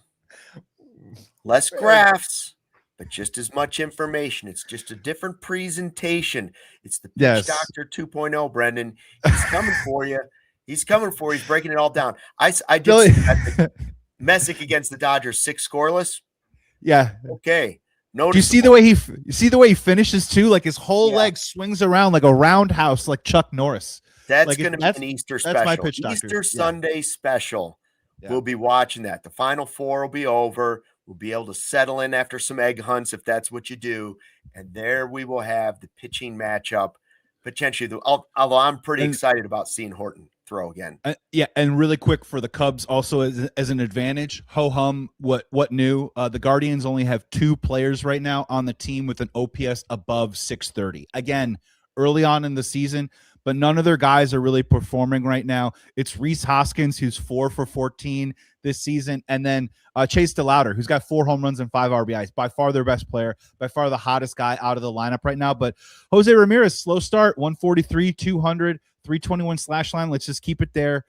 less graphs, but just as much information. It's just a different presentation. It's the pitch doctor 2.0, Brendan. He's coming for you. He's coming for you. He's breaking it all down. I did see Messick against the Dodgers, 6 scoreless. Yeah. Okay. Do you see the way he finishes too? Like his whole leg swings around like a roundhouse, like Chuck Norris. That's like going to be an Easter special. That's my pitch doctor. Easter Sunday special. Yeah. We'll be watching that. The Final Four will be over. We'll be able to settle in after some egg hunts if that's what you do. And there we will have the pitching matchup. Potentially, although I'm pretty excited about seeing Horton throw again. And really quick for the Cubs, also as an advantage, ho-hum, what new? The Guardians only have 2 players right now on the team with an OPS above 630. Again, early on in the season, but none of their guys are really performing right now. It's Rhys Hoskins, who's 4 for 14. this season. And then Chase DeLauder, who's got 4 home runs and 5 RBIs, by far their best player, by far the hottest guy out of the lineup right now. But Jose Ramirez, slow start, 143, 200, 321 slash line. Let's just keep it there.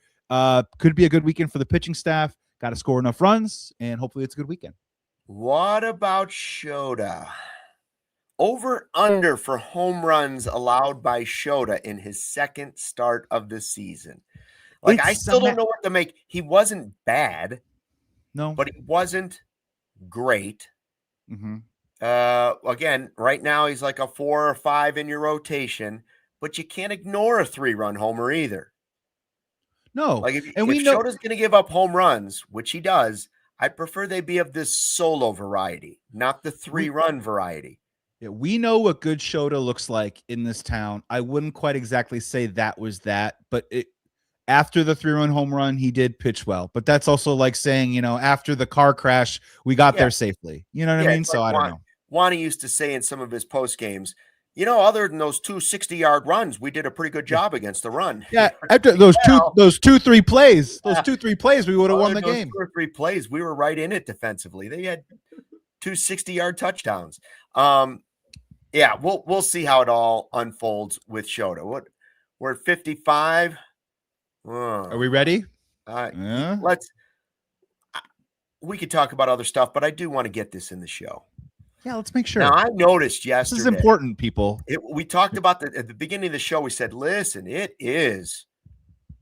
Could be a good weekend for the pitching staff. Got to score enough runs, and hopefully it's a good weekend. What about Shota? Over under for home runs allowed by Shota in his second start of the season. Like, I still don't know what to make. He wasn't bad. No. But he wasn't great. Mm-hmm. Again, right now he's like a 4 or 5 in your rotation, but you can't ignore a 3-run homer either. No. Like, if Shota's going to give up home runs, which he does, I prefer they be of this solo variety, not the 3-run variety. Yeah, we know what good Shota looks like in this town. I wouldn't quite exactly say that was that, but after the 3-run home run, he did pitch well. But that's also like saying, after the car crash, we got there safely. You know what I mean? So I don't know. Wani used to say in some of his post games, other than those 2 60-yard runs, we did a pretty good job against the run. Yeah, after those 2-3 plays, we would have won the game. 2 or 3 plays, we were right in it defensively. They had 2 60-yard touchdowns. Yeah, we'll see how it all unfolds with Shota. We're at 55. Are we ready? We could talk about other stuff, but I do want to get this in the show. Yeah, let's make sure. Now, I noticed yesterday. This is important, people. We talked about at the beginning of the show. We said, listen, it is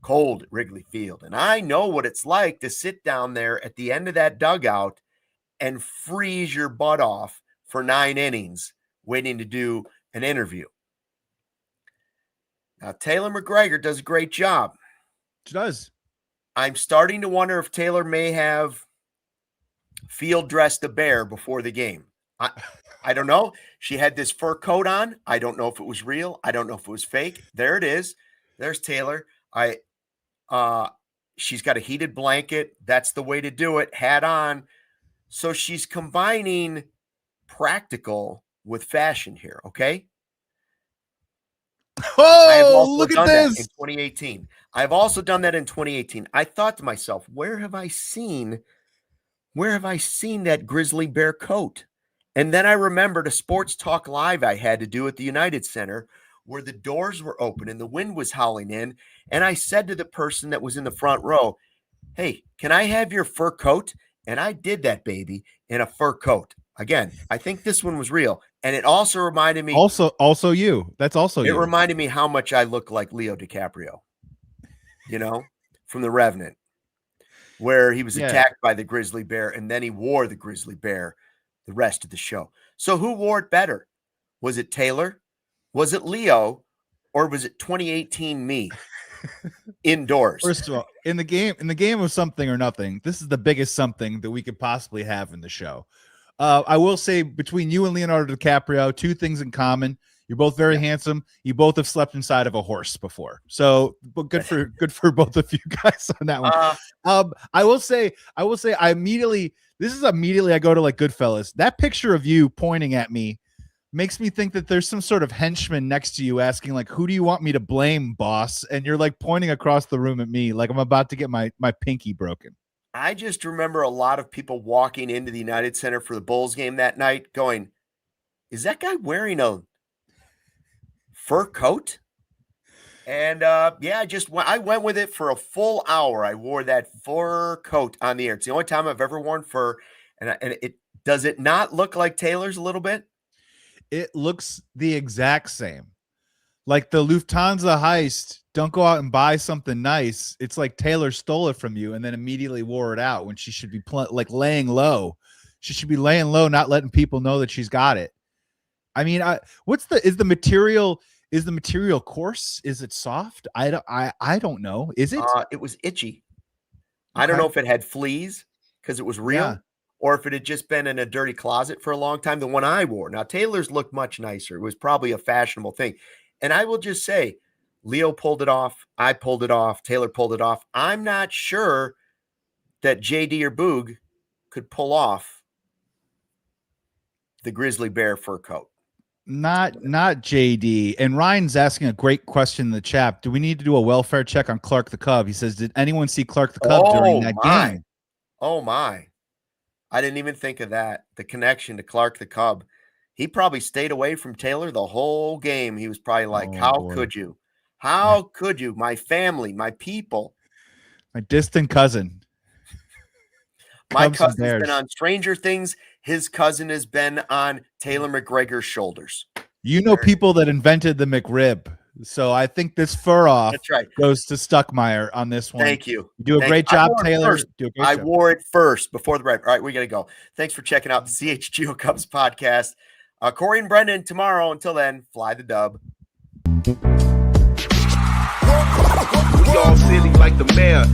cold at Wrigley Field. And I know what it's like to sit down there at the end of that dugout and freeze your butt off for 9 innings waiting to do an interview. Now, Taylor McGregor does a great job. She does. I'm starting to wonder if Taylor may have field dressed the bear before the game. I don't know. She had this fur coat on. I don't know if it was real. I don't know if it was fake. There it is. There's Taylor. She's got a heated blanket. That's the way to do it. Hat on. So she's combining practical with fashion here, okay? Oh, look at this. In 2018. I've also done that in 2018. I thought to myself, where have I seen that grizzly bear coat? And then I remembered a Sports Talk Live I had to do at the United Center where the doors were open and the wind was howling in. And I said to the person that was in the front row, hey, can I have your fur coat? And I did that, baby, in a fur coat. Again, I think this one was real. And it also reminded me. Also you. That's also you. It reminded me how much I look like Leo DiCaprio, from The Revenant, where he was attacked by the grizzly bear and then he wore the grizzly bear the rest of the show. So who wore it better? Was it Taylor? Was it Leo? Or was it 2018 me indoors? First of all, in the game of something or nothing, this is the biggest something that we could possibly have in the show. I will say between you and Leonardo DiCaprio, 2 things in common. You're both very handsome. You both have slept inside of a horse before. So good for both of you guys on that one. I will say I immediately go to like Goodfellas. That picture of you pointing at me makes me think that there's some sort of henchman next to you asking like, who do you want me to blame, boss? And you're like pointing across the room at me like I'm about to get my pinky broken. I just remember a lot of people walking into the United Center for the Bulls game that night going, is that guy wearing a fur coat? And I went with it for a full hour. I wore that fur coat on the air. It's the only time I've ever worn fur. And it does it not look like Taylor's a little bit? It looks the exact same. Like the Lufthansa heist, don't go out and buy something nice. It's like Taylor stole it from you and then immediately wore it out when she should be laying low. She should be laying low, not letting people know that she's got it. I mean, is the material coarse? Is it soft? I don't know. Is it? It was itchy. Okay. I don't know if it had fleas because it was real or if it had just been in a dirty closet for a long time. The one I wore. Now, Taylor's looked much nicer. It was probably a fashionable thing. And I will just say, Leo pulled it off. I pulled it off. Taylor pulled it off. I'm not sure that JD or Boog could pull off the grizzly bear fur coat. Not JD. And Ryan's asking a great question in the chat. Do we need to do a welfare check on Clark the Cub? He says, did anyone see Clark the Cub during that game? Oh, my. I didn't even think of that. The connection to Clark the Cub. He probably stayed away from Taylor the whole game. He was probably like, Oh, how boy. could you? How could you? My family, my people. My distant cousin. My Cubs and cousin's been Bears. on Stranger Things. His cousin has been on Taylor McGregor's shoulders. You know people that invented the McRib. So I think this fur off That's right. goes to Stuckmeyer on this one. Thank you. You do a Thank great you. job, Taylor. Do a great I job. wore it first before the break. All right, we got to go. Thanks for checking out the CHGO Cubs podcast. Corey and Brendan tomorrow. Until then, fly the dub. We all silly like the mayor.